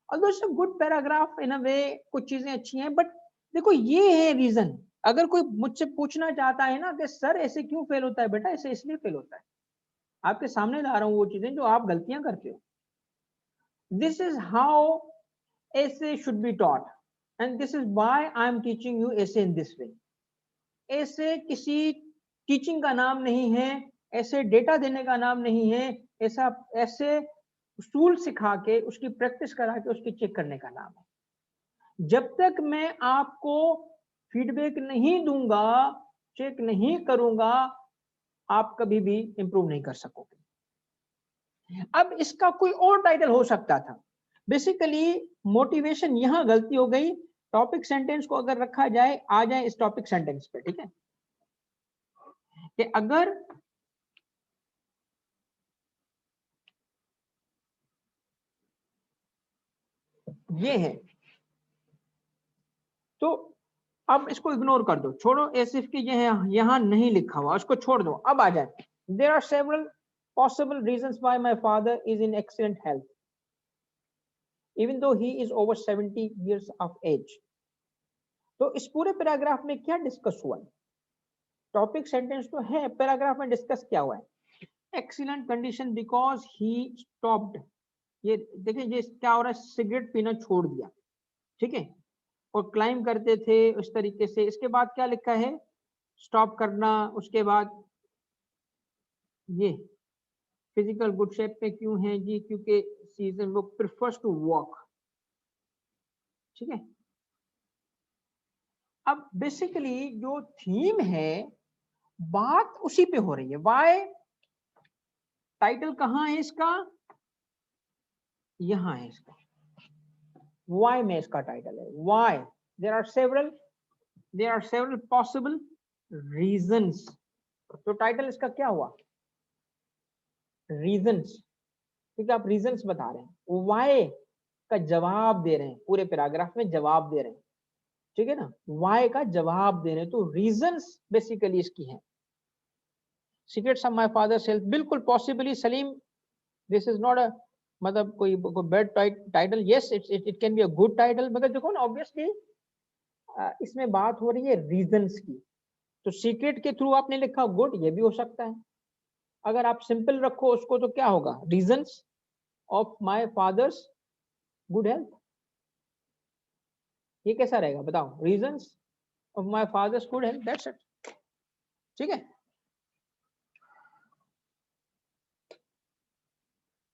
Although it's a good paragraph in a way, कुछ चीजें अच्छी हैं, बट देखो ये है रीजन। अगर कोई मुझसे पूछना चाहता है ना कि सर ऐसे क्यों फेल होता है, बेटा ऐसे इसलिए फेल होता है। आपके सामने ला रहा हूँ वो चीजें जो आप गलतियां करते हो। This is how essay should be taught and this is why I am teaching you essay in this way. essay किसी टीचिंग का नाम नहीं है, ऐसे डेटा देने का नाम नहीं है, ऐसा ऐसे उसूल सिखा के उसकी प्रैक्टिस करा के उसकी चेक करने का नाम है। जब तक मैं आपको फीडबैक नहीं दूंगा, चेक नहीं करूंगा, आप कभी भी इंप्रूव नहीं कर सकोगे। अब इसका कोई और टाइटल हो सकता था। बेसिकली मोटिवेशन, यहां गलती हो गई। टॉपिक सेंटेंस को अगर रखा जाए, आ जाए इस टॉपिक सेंटेंस पे, ठीक है, कि अगर ये है तो अब इसको इग्नोर कर दो, छोड़ो, एसिफ की ये है, यहां नहीं लिखा हुआ, उसको छोड़ दो। अब आ जाए, there are several possible reasons why my father is in excellent health even though he is over 70 years of age। तो इस पूरे पैराग्राफ में क्या डिस्कस हुआ? टॉपिक सेंटेंस तो है, पैराग्राफ में डिस्कस क्या हुआ है? Excellent condition because he stopped. ये देखिए, ये क्या हो रहा है, सिगरेट पीना छोड़ दिया, ठीक है, और क्लाइम करते थे उस तरीके से। इसके बाद क्या लिखा है, स्टॉप करना। उसके बाद ये फिजिकल गुड शेप पे क्यों है जी, क्योंकि सीजन वो प्रिफर्स टू वॉक, ठीक है। अब बेसिकली जो थीम है, बात उसी पे हो रही है। वाई, टाइटल कहाँ है इसका, यहां है इसका, वाई में इसका टाइटल है। Why, there are several possible reasons. तो टाइटल इसका क्या हुआ, रीजंस, क्योंकि आप रीजंस बता रहे हैं, वाई का जवाब दे रहे हैं, पूरे पैराग्राफ में जवाब दे रहे हैं, ठीक है ना, वाई का जवाब दे रहे हैं। तो रीजंस बेसिकली इसकी हैं। Secrets of my father's health, बिल्कुल possibly Salim, this is not a मतलब कोई bad title. Yes, it can be a good title, मगर देखो ना, ऑब्वियसली इसमें बात हो रही है रीजंस की। तो सीक्रेट के थ्रू आपने लिखा गुड, ये भी हो सकता है। अगर आप सिंपल रखो उसको तो क्या होगा, reasons of my fathers good health. ये कैसा रहेगा बताओ, reasons of my fathers good health, that's it, ठीक है।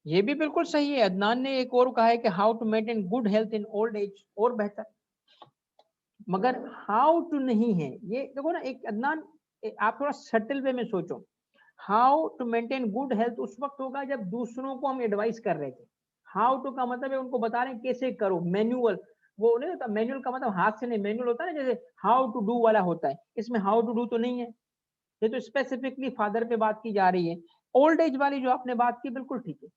ये भी बिल्कुल सही है। अदनान ने एक और कहा है कि how to maintain good health in old age, और बेहतर। मगर हाउ टू नहीं है ये, देखो ना, एक अदनान, आप थोड़ा सटल वे में सोचो। How to maintain good health उस वक्त होगा जब दूसरों को हम एडवाइस कर रहे थे। हाउ टू का मतलब है उनको बता रहे हैं कैसे करो, मैनुअल। वो नहीं होता, मैनुअल का मतलब हाथ से नहीं, मैनुअल होता है ना, जैसे हाउ टू डू वाला होता है, इसमें हाउ टू डू तो नहीं है। ये तो स्पेसिफिकली फादर पे बात की जा रही है। ओल्ड एज वाली जो आपने बात की बिल्कुल ठीक है।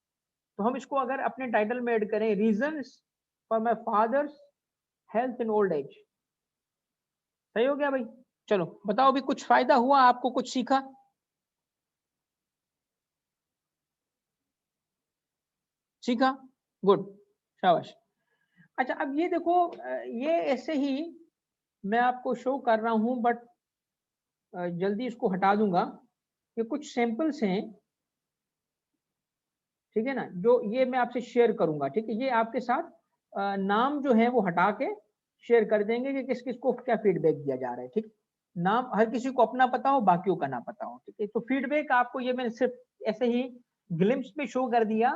तो हम इसको अगर अपने टाइटल में ऐड करें, reasons for my father's health in old as, सही हो गया भाई। चलो बताओ, भी कुछ फायदा हुआ आपको, कुछ सीखा? सीखा, गुड, शाबाश। अच्छा, अब ये देखो, ये ऐसे ही मैं आपको शो कर रहा हूं, बट जल्दी इसको हटा दूंगा। ये कुछ सैंपल्स हैं, ठीक है ना, जो ये मैं आपसे शेयर करूंगा, ठीक है। ये आपके साथ नाम जो है वो हटा के शेयर कर देंगे कि किस किस को क्या फीडबैक दिया जा रहा है, ठीक। नाम हर किसी को अपना पता हो, बाकियों का ना पता हो, ठीक है। तो फीडबैक आपको ये मैं सिर्फ ऐसे ही ग्लिम्स में शो कर दिया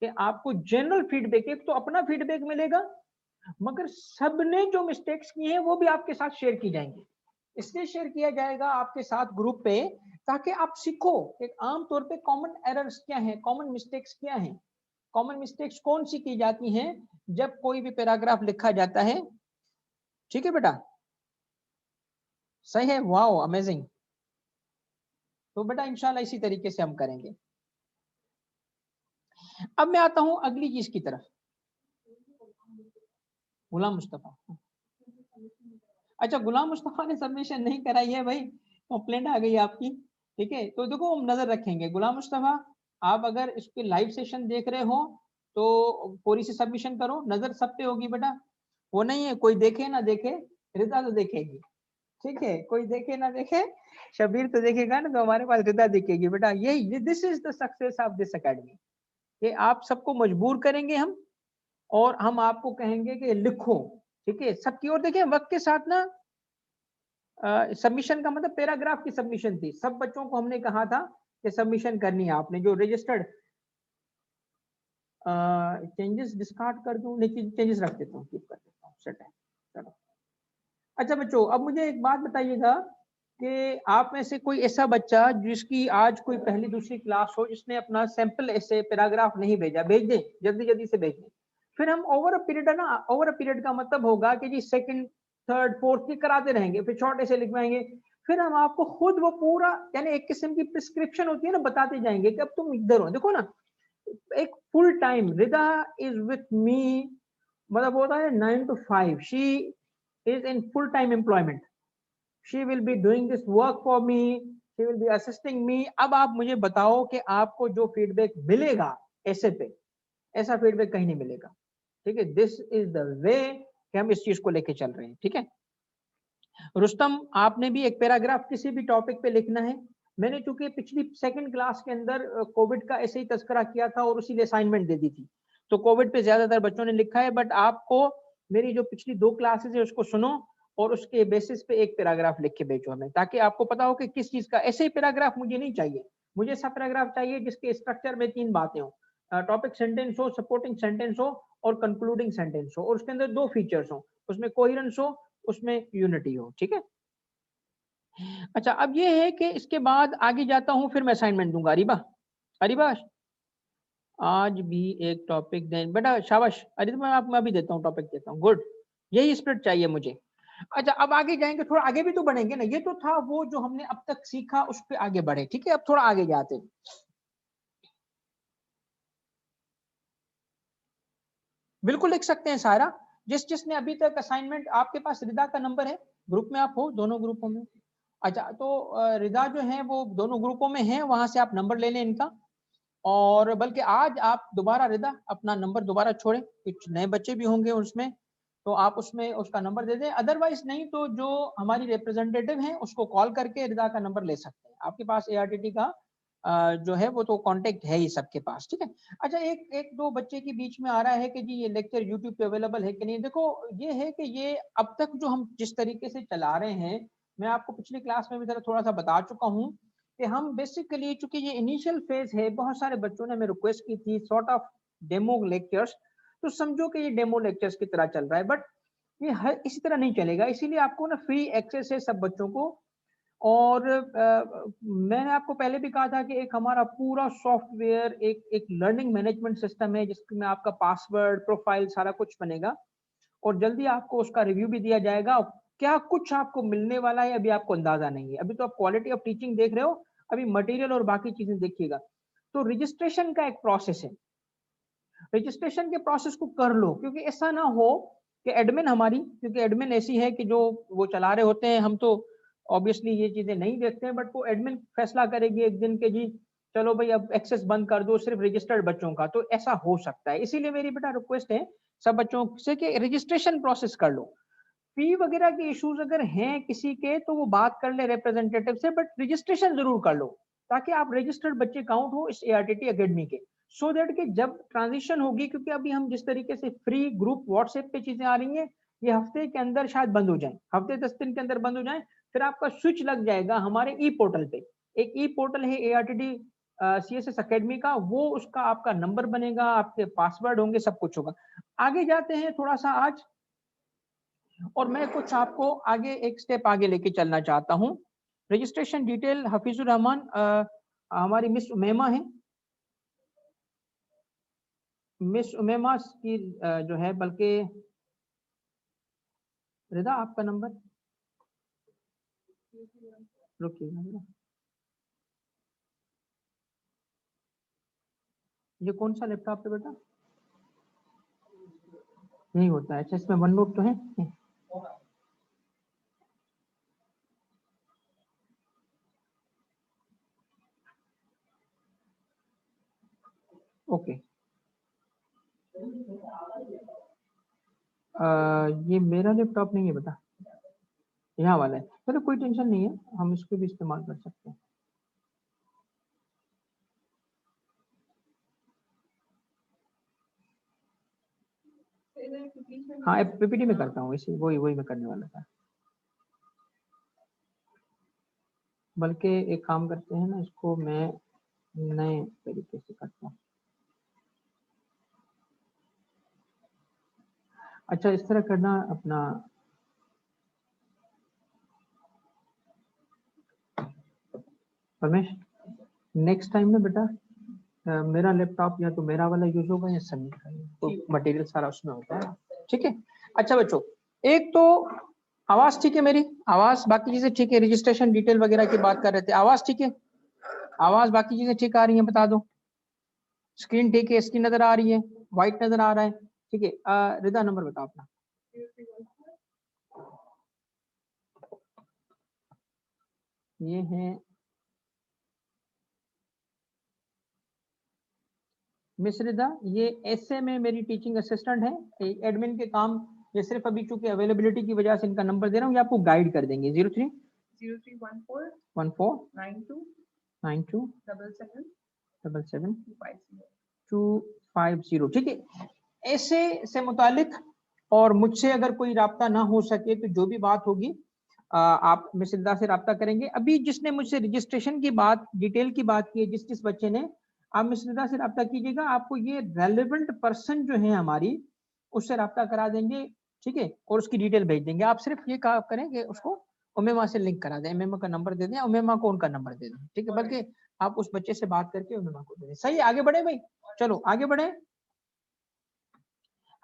कि आपको जनरल फीडबैक, एक तो अपना फीडबैक मिलेगा, मगर सबने जो मिस्टेक्स की हैं वो भी आपके साथ शेयर की जाएंगी। इसलिए शेयर किया जाएगा आपके साथ ग्रुप पे, ताकि आप सीखो एक आम तौर पे कॉमन एरर्स क्या हैं, कॉमन मिस्टेक्स क्या हैं। कॉमन मिस्टेक्स कौन सी की जाती हैं जब कोई भी पैराग्राफ लिखा जाता है। ठीक है बेटा, सही है, वाओ अमेजिंग। तो बेटा इंशाल्लाह इसी तरीके से हम करेंगे। अब मैं आता हूं अगली चीज की तरफ, गुलाम मुस्तफा। अच्छा, गुलाम मुस्तफा ने सबमिशन नहीं कराई है भाई, कंप्लेंट आ गई आपकी। ठीक है, तो देखो हम नजर रखेंगे। गुलाम मुस्तफा, आप अगर इसके लाइव सेशन देख रहे हो तो पूरी से सबमिशन करो, नजर सब पे होगी बेटा। वो नहीं है कोई देखे ना देखे, रिदा तो देखेगी। ठीक है, कोई देखे ना देखे, शबीर तो देखेगा ना, तो हमारे पास रिदा दिखेगी बेटा। यही this is the success of this academy. ये आप सबको मजबूर करेंगे हम, और हम आपको कहेंगे कि लिखो। ठीक है, सबकी ओर देखिए, वक्त के साथ ना सबमिशन का मतलब पैराग्राफ की सबमिशन थी। सब बच्चों को हमने कहा था कि सबमिशन करनी है आपने, जो रजिस्टर्ड। चेंजेस डिस्कार्ड कर दूं, लेकिन चेंजेस रख देता हूँ, कीप कर देता हूँ, सेट है। चलो, अच्छा बच्चों, अब मुझे एक बात बताइएगा कि आप में से कोई ऐसा बच्चा जिसकी आज कोई पहली दूसरी क्लास हो, जिसने अपना सैंपल ऐसे पैराग्राफ नहीं भेजा, भेज दें, जल्दी जल्दी से भेज दें। फिर हम ओवर अ पीरियड है ना, ओवर अ पीरियड का मतलब होगा कि जी सेकंड थर्ड फोर्थ की कराते रहेंगे, फिर शॉर्ट ऐसे लिखवाएंगे। फिर हम आपको खुद वो पूरा, यानी एक किस्म की प्रिस्क्रिप्शन होती है ना, बताते जाएंगे कि अब तुम इधर हो, देखो ना। एक full time Rida is with me, मतलब होता है 9 to 5, she is in full time employment, she will be doing this work for me, she will be assisting me. अब आप मुझे बताओ कि आपको जो फीडबैक मिलेगा ऐसे पे, ऐसा फीडबैक कहीं नहीं मिलेगा। ठीक है, दिस इज द वे कि हम इस चीज को लेके चल रहे हैं। ठीक है, रुस्तम, आपने भी एक पैराग्राफ किसी भी टॉपिक पे लिखना है। मैंने चूंकि पिछली सेकंड क्लास के अंदर कोविड का ऐसे ही तस्करा किया था और उसी लिए असाइनमेंट दे दी थी, तो कोविड पे ज्यादातर बच्चों ने लिखा है। बट आपको मेरी जो पिछली 2 क्लासेस है उसको सुनो, और उसके बेसिस पे एक पैराग्राफ लिख के भेजो हमें, ताकि आपको पता हो कि किस चीज का। ऐसे ही पैराग्राफ मुझे नहीं चाहिए, मुझे ऐसा पैराग्राफ चाहिए जिसके स्ट्रक्चर में 3 बातें हो, टॉपिक सेंटेंस हो, सपोर्टिंग सेंटेंस हो, और कंक्लूडिंग सेंटेंस हो, और उसके अंदर 2 फीचर्स हो, उसमें कोहेरेंस हो, उसमें यूनिटी हो। ठीक है, अच्छा, अब ये है कि इसके बाद आगे जाता हूं, फिर मैं असाइनमेंट दूंगा। अरीबा, अरीबा, आज भी एक टॉपिक दें बेटा, शाबाश। अरे तो मैं आपको अभी देता हूँ, टॉपिक देता हूँ, गुड, यही स्पिरिट चाहिए मुझे। अच्छा, अब आगे जाएंगे, थोड़ा आगे भी तो बढ़ेंगे ना, ये तो था वो जो हमने अब तक सीखा, उस पर आगे बढ़े। ठीक है, अब थोड़ा आगे जाते हैं। बिल्कुल लिख सकते हैं सारा, जिसने अभी तक असाइनमेंट, आपके पास रिदा का नंबर है, ग्रुप में आप हो, दोनों ग्रुपों में। अच्छा, तो रिदा जो है वो दोनों ग्रुपों में है, वहां से आप नंबर ले लें इनका। और बल्कि आज आप दोबारा रिदा अपना नंबर दोबारा छोड़ें, कुछ नए बच्चे भी होंगे उसमें, तो आप उसमें उसका नंबर दे दें। अदरवाइज नहीं तो जो हमारी रिप्रेजेंटेटिव हैं उसको कॉल करके रिदा का नंबर ले सकते हैं। आपके पास एआरटीटी का जो है वो तो कांटेक्ट है ही सबके पास। ठीक है, अच्छा, एक एक दो बच्चे के बीच में आ रहा है कि जी ये लेक्चर यूट्यूब पे अवेलेबल है कि नहीं। देखो, ये है कि ये अब तक जो हम जिस तरीके से चला रहे हैं, मैं आपको पिछली क्लास में भी जरा थोड़ा सा बता चुका हूँ कि हम बेसिकली, चूंकि ये इनिशियल फेज है, बहुत सारे बच्चों ने हमें रिक्वेस्ट की थी सॉर्ट ऑफ डेमो लेक्चर्स, तो समझो कि ये डेमो लेक्चर्स की तरह चल रहा है। बट ये हर इसी तरह नहीं चलेगा, इसीलिए आपको ना फ्री एक्सेस है सब बच्चों को। और मैंने आपको पहले भी कहा था कि एक हमारा पूरा सॉफ्टवेयर, एक एक लर्निंग मैनेजमेंट सिस्टम है जिसमें आपका पासवर्ड, प्रोफाइल, सारा कुछ बनेगा, और जल्दी आपको उसका रिव्यू भी दिया जाएगा। क्या कुछ आपको मिलने वाला है अभी आपको अंदाजा नहीं है, अभी तो आप क्वालिटी ऑफ टीचिंग देख रहे हो, अभी मटेरियल और बाकी चीजें देखिएगा। तो रजिस्ट्रेशन का एक प्रोसेस है, रजिस्ट्रेशन के प्रोसेस को कर लो, क्योंकि ऐसा ना हो कि एडमिन हमारी, क्योंकि एडमिन ऐसी है कि जो वो चला रहे होते हैं, हम तो ऑब्वियसली ये चीजें नहीं देखते हैं, बट वो एडमिन फैसला करेगी एक दिन के जी चलो भाई अब एक्सेस बंद कर दो सिर्फ रजिस्टर्ड बच्चों का, तो ऐसा हो सकता है। इसीलिए मेरी बेटा रिक्वेस्ट है सब बच्चों से कि रजिस्ट्रेशन प्रोसेस कर लो। फी वगैरह के इश्यूज अगर हैं किसी के तो वो बात कर ले रिप्रेजेंटेटिव से, बट रजिस्ट्रेशन जरूर कर लो, ताकि आप रजिस्टर्ड बच्चे काउंट हो इस एआरटीटी एकेडमी के, सो दैट कि जब ट्रांजिशन होगी, क्योंकि अभी हम जिस तरीके से फ्री ग्रुप व्हाट्सएप पे चीजें आ रही हैं, ये हफ्ते के अंदर शायद बंद हो जाए, हफ्ते 10 दिन के अंदर बंद हो जाए, फिर आपका स्विच लग जाएगा हमारे ई पोर्टल पे। एक ई पोर्टल है एआरटीटी CSS Academy का, वो उसका आपका नंबर बनेगा, आपके पासवर्ड होंगे, सब कुछ होगा। आगे जाते हैं थोड़ा सा आज, और मैं कुछ आपको आगे एक स्टेप आगे लेके चलना चाहता हूँ। रजिस्ट्रेशन डिटेल हफीजुर रहमान, हमारी मिस उमेमा है, मिस उमेमा की जो है, बल्कि रिदा आपका नंबर रुकिएगा, ये कौन सा लैपटॉप है बेटा? नहीं होता है, अच्छा इसमें वन नोट तो है। ओके, ये मेरा लैपटॉप नहीं है बेटा, यहाँ वाला है। चलो कोई टेंशन नहीं है, हम इसको भी इस्तेमाल कर सकते हैं। हाँ पीपीटी में करता हूँ, इसी वही वही मैं करने वाला था। बल्कि एक काम करते हैं ना, इसको मैं नए तरीके से करता हूँ। अच्छा इस तरह करना अपना, रमेश नेक्स्ट टाइम ना बेटा, मेरा लैपटॉप या तो मेरा वाला यूज होगा या सनी का, तो मटेरियल सारा उसमें होता है, ठीक है। अच्छा बच्चों, एक तो आवाज ठीक है मेरी, आवाज बाकी चीजें ठीक है, रजिस्ट्रेशन डिटेल वगैरह की बात कर रहे थे, आवाज ठीक है, आवाज बाकी चीजें ठीक आ रही हैं, बता दो। स्क्रीन ठीक है, स्क्रीन नजर आ रही है, व्हाइट नजर आ रहा है, ठीक है। रिदा नंबर बताओ अपना। ये है मिस रिदा, ये ऐसे में मेरी टीचिंग असिस्टेंट है, एडमिन के काम, ये सिर्फ अभी चूंकि अवेलेबिलिटी की वजह से इनका नंबर दे रहा हूँ, ये आपको गाइड कर देंगे। 03 14 92 77 250, ठीक है। ऐसे से मुतालिक और मुझसे अगर कोई राब्ता ना हो सके तो जो भी बात होगी आप मिस रिदा से राब्ता करेंगे। अभी जिसने मुझसे रजिस्ट्रेशन की बात, डिटेल की बात की है, जिस जिस बच्चे ने, आप मिस रिदा से राब्ता कीजिएगा, आपको ये रेलेवेंट पर्सन जो है हमारी, उससे राब्ता करा देंगे, ठीक है, और उसकी डिटेल भेज देंगे। आप सिर्फ ये काम करें कि उसको उमेमा से लिंक करा दें, उमेमा का नंबर दे दें, उमेमा को उनका नंबर दे दें, ठीक है। बल्कि आप उस बच्चे से बात करके उमेमा को दे दें। सही, आगे बढ़े भाई, चलो आगे बढ़े।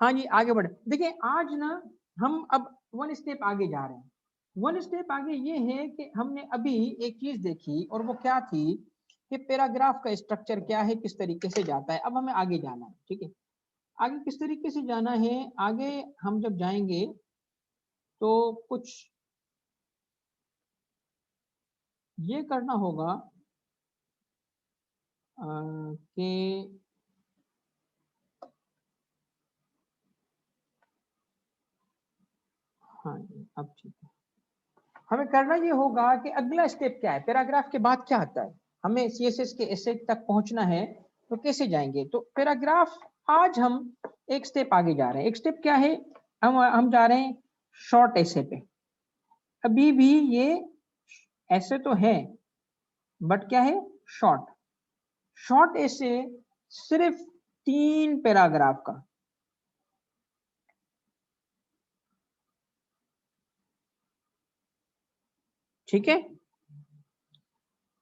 हाँ जी आगे बढ़े। देखिए आज ना हम अब वन स्टेप आगे जा रहे हैं। वन स्टेप आगे ये है कि हमने अभी एक चीज देखी, और वो क्या थी कि पैराग्राफ का स्ट्रक्चर क्या है, किस तरीके से जाता है। अब हमें आगे जाना है, ठीक है। आगे किस तरीके से जाना है, आगे हम जब जाएंगे तो कुछ ये करना होगा कि हाँ अब ठीक है, हमें करना ये होगा कि अगला स्टेप क्या है, पैराग्राफ के बाद क्या आता है, हमें सीएसएस के एसे तक पहुंचना है, तो कैसे जाएंगे। तो पैराग्राफ, आज हम एक स्टेप आगे जा रहे हैं। एक स्टेप क्या है, हम जा रहे हैं शॉर्ट एसे पे। अभी भी ये ऐसे तो है, बट क्या है, शॉर्ट। शॉर्ट एसे सिर्फ 3 पैराग्राफ का, ठीक है,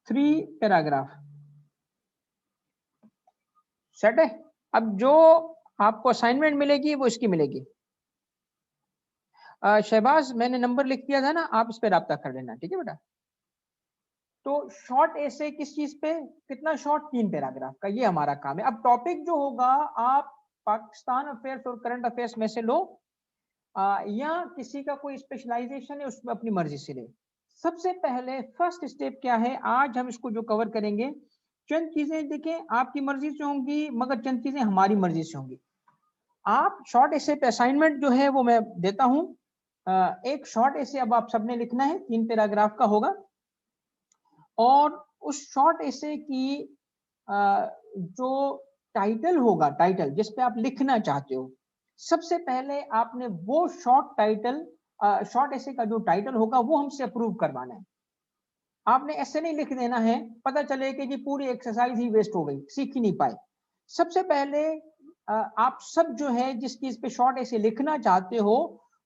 3 पैराग्राफ सेट है। अब जो आपको असाइनमेंट मिलेगी वो इसकी मिलेगी। शहबाज मैंने नंबर लिख दिया था ना, आप इस पे राब्ता कर लेना, ठीक है बेटा। तो शॉर्ट ऐसे किस चीज पे, कितना शॉर्ट, 3 पैराग्राफ का, ये हमारा काम है। अब टॉपिक जो होगा, आप पाकिस्तान अफेयर्स और करंट अफेयर्स में से लो, या किसी का कोई स्पेशलाइजेशन है उसमें अपनी मर्जी से ले। सबसे पहले फर्स्ट स्टेप क्या है, आज हम इसको जो कवर करेंगे, चंद चीजें देखें आपकी मर्जी से होंगी, मगर चंद चीजें हमारी मर्जी से होंगी। आप शॉर्ट ऐसे पे असाइनमेंट जो है वो मैं देता हूं। एक शॉर्ट ऐसे अब आप सबने लिखना है, 3 पैराग्राफ का होगा, और उस शॉर्ट ऐसे की जो टाइटल होगा, टाइटल जिस पे आप लिखना चाहते हो, सबसे पहले आपने वो शॉर्ट टाइटल, शॉर्ट ऐसे का जो टाइटल होगा वो हमसे अप्रूव करवाना है। आपने ऐसे नहीं लिख देना है, पता चले कि जी पूरी एक्सरसाइज ही वेस्ट हो गई, सीख ही नहीं पाए। सबसे पहले आप सब जो है जिस चीज पे शॉर्ट ऐसे लिखना चाहते हो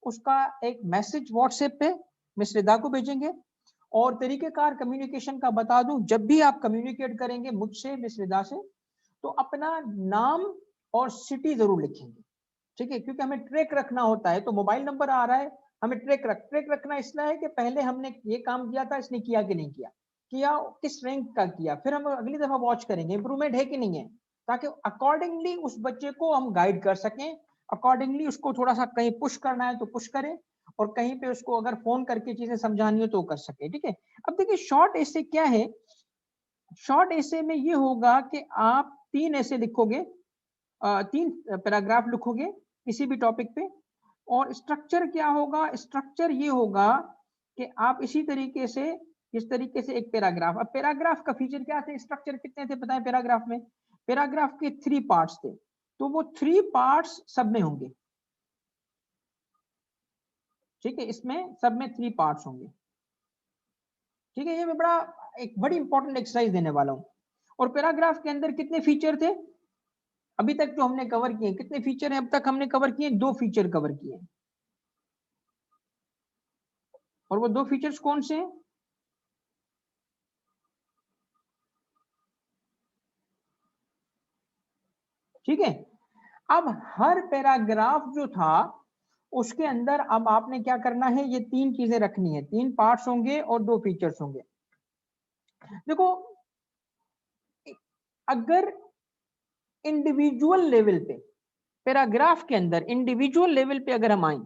उसका एक मैसेज व्हाट्सएप पे मिस रिदा को भेजेंगे। और तरीकेकार कम्युनिकेशन का बता दूं, जब भी आप कम्युनिकेट करेंगे मुझसे मिस रिदा से, तो अपना नाम और सिटी जरूर लिखेंगे, ठीक है, क्योंकि हमें ट्रैक रखना होता है। तो मोबाइल नंबर आ रहा है, हमें ट्रैक रखना इसलिए है कि पहले हमने ये काम किया था, इसने किया कि नहीं किया, किया किस रैंक का किया, फिर हम अगली दफा वॉच करेंगे इंप्रूवमेंट है कि नहीं है, ताकि अकॉर्डिंगली उस बच्चे को हम गाइड कर सकें। अकॉर्डिंगली उसको थोड़ा सा कहीं पुश करना है तो पुश करें, और कहीं पे उसको अगर फोन करके चीजें समझानी हो तो कर सके, ठीक है। अब देखिए शॉर्ट ऐसे क्या है, शॉर्ट ऐसे में ये होगा कि आप 3 ऐसे लिखोगे, 3 पैराग्राफ लिखोगे किसी भी टॉपिक पे। और स्ट्रक्चर क्या होगा, स्ट्रक्चर ये होगा कि आप इसी तरीके से, इस तरीके से एक पैराग्राफ। अब पैराग्राफ का फीचर क्या थे, स्ट्रक्चर कितने थे पता है पैराग्राफ में, पैराग्राफ के 3 पार्ट्स थे, तो वो 3 पार्ट्स सब में होंगे, ठीक है, इसमें सब में 3 पार्ट्स होंगे, ठीक है। ये मैं बड़ा एक बड़ी इंपॉर्टेंट एक्सरसाइज देने वाला हूं। और पैराग्राफ के अंदर कितने फीचर थे, अभी तक जो हमने कवर किए, कितने फीचर हैं अब तक हमने कवर किए, 2 फीचर कवर किए। और वो 2 फीचर्स कौन से हैं, ठीक है। अब हर पैराग्राफ जो था उसके अंदर अब आपने क्या करना है, ये 3 चीजें रखनी है, 3 पार्ट्स होंगे और 2 फीचर्स होंगे। देखो अगर इंडिविजुअल लेवल पे, पैराग्राफ के अंदर इंडिविजुअल लेवल पे अगर हम आए,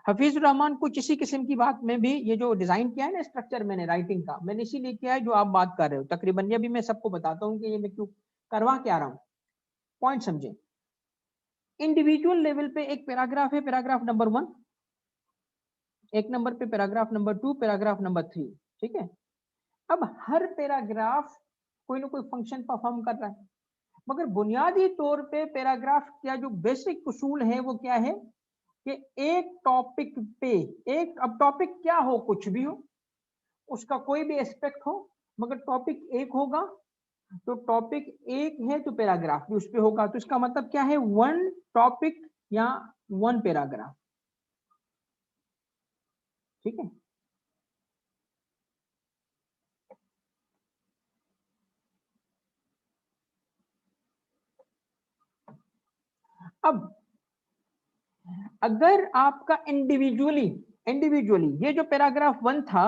हफीजुर रहमान कुछ इसी किस्म की बात में भी, ये जो डिजाइन किया है ना स्ट्रक्चर मैंने राइटिंग का, मैंने इसीलिए किया है जो आप बात कर रहे हो तकरीबन। ये भी मैं सबको बताता हूँ कि ये मैं क्यों करवा के आ रहा हूँ, पॉइंट समझे। इंडिविजुअल लेवल पे एक पैराग्राफ है, पैराग्राफ नंबर 1, एक नंबर पे पैराग्राफ नंबर 2, पैराग्राफ नंबर 3, ठीक है। अब हर पैराग्राफ कोई ना कोई फंक्शन परफॉर्म कर रहा है, मगर बुनियादी तौर पे पैराग्राफ का जो बेसिक उसूल है वो क्या है कि एक टॉपिक पे, एक, अब टॉपिक क्या हो, कुछ भी हो, उसका कोई भी एस्पेक्ट हो, मगर टॉपिक एक होगा। तो टॉपिक एक है तो पैराग्राफ भी उस पे होगा, तो इसका मतलब क्या है, 1 टॉपिक या 1 पैराग्राफ, ठीक है। अब अगर आपका इंडिविजुअली, ये जो पैराग्राफ 1 था,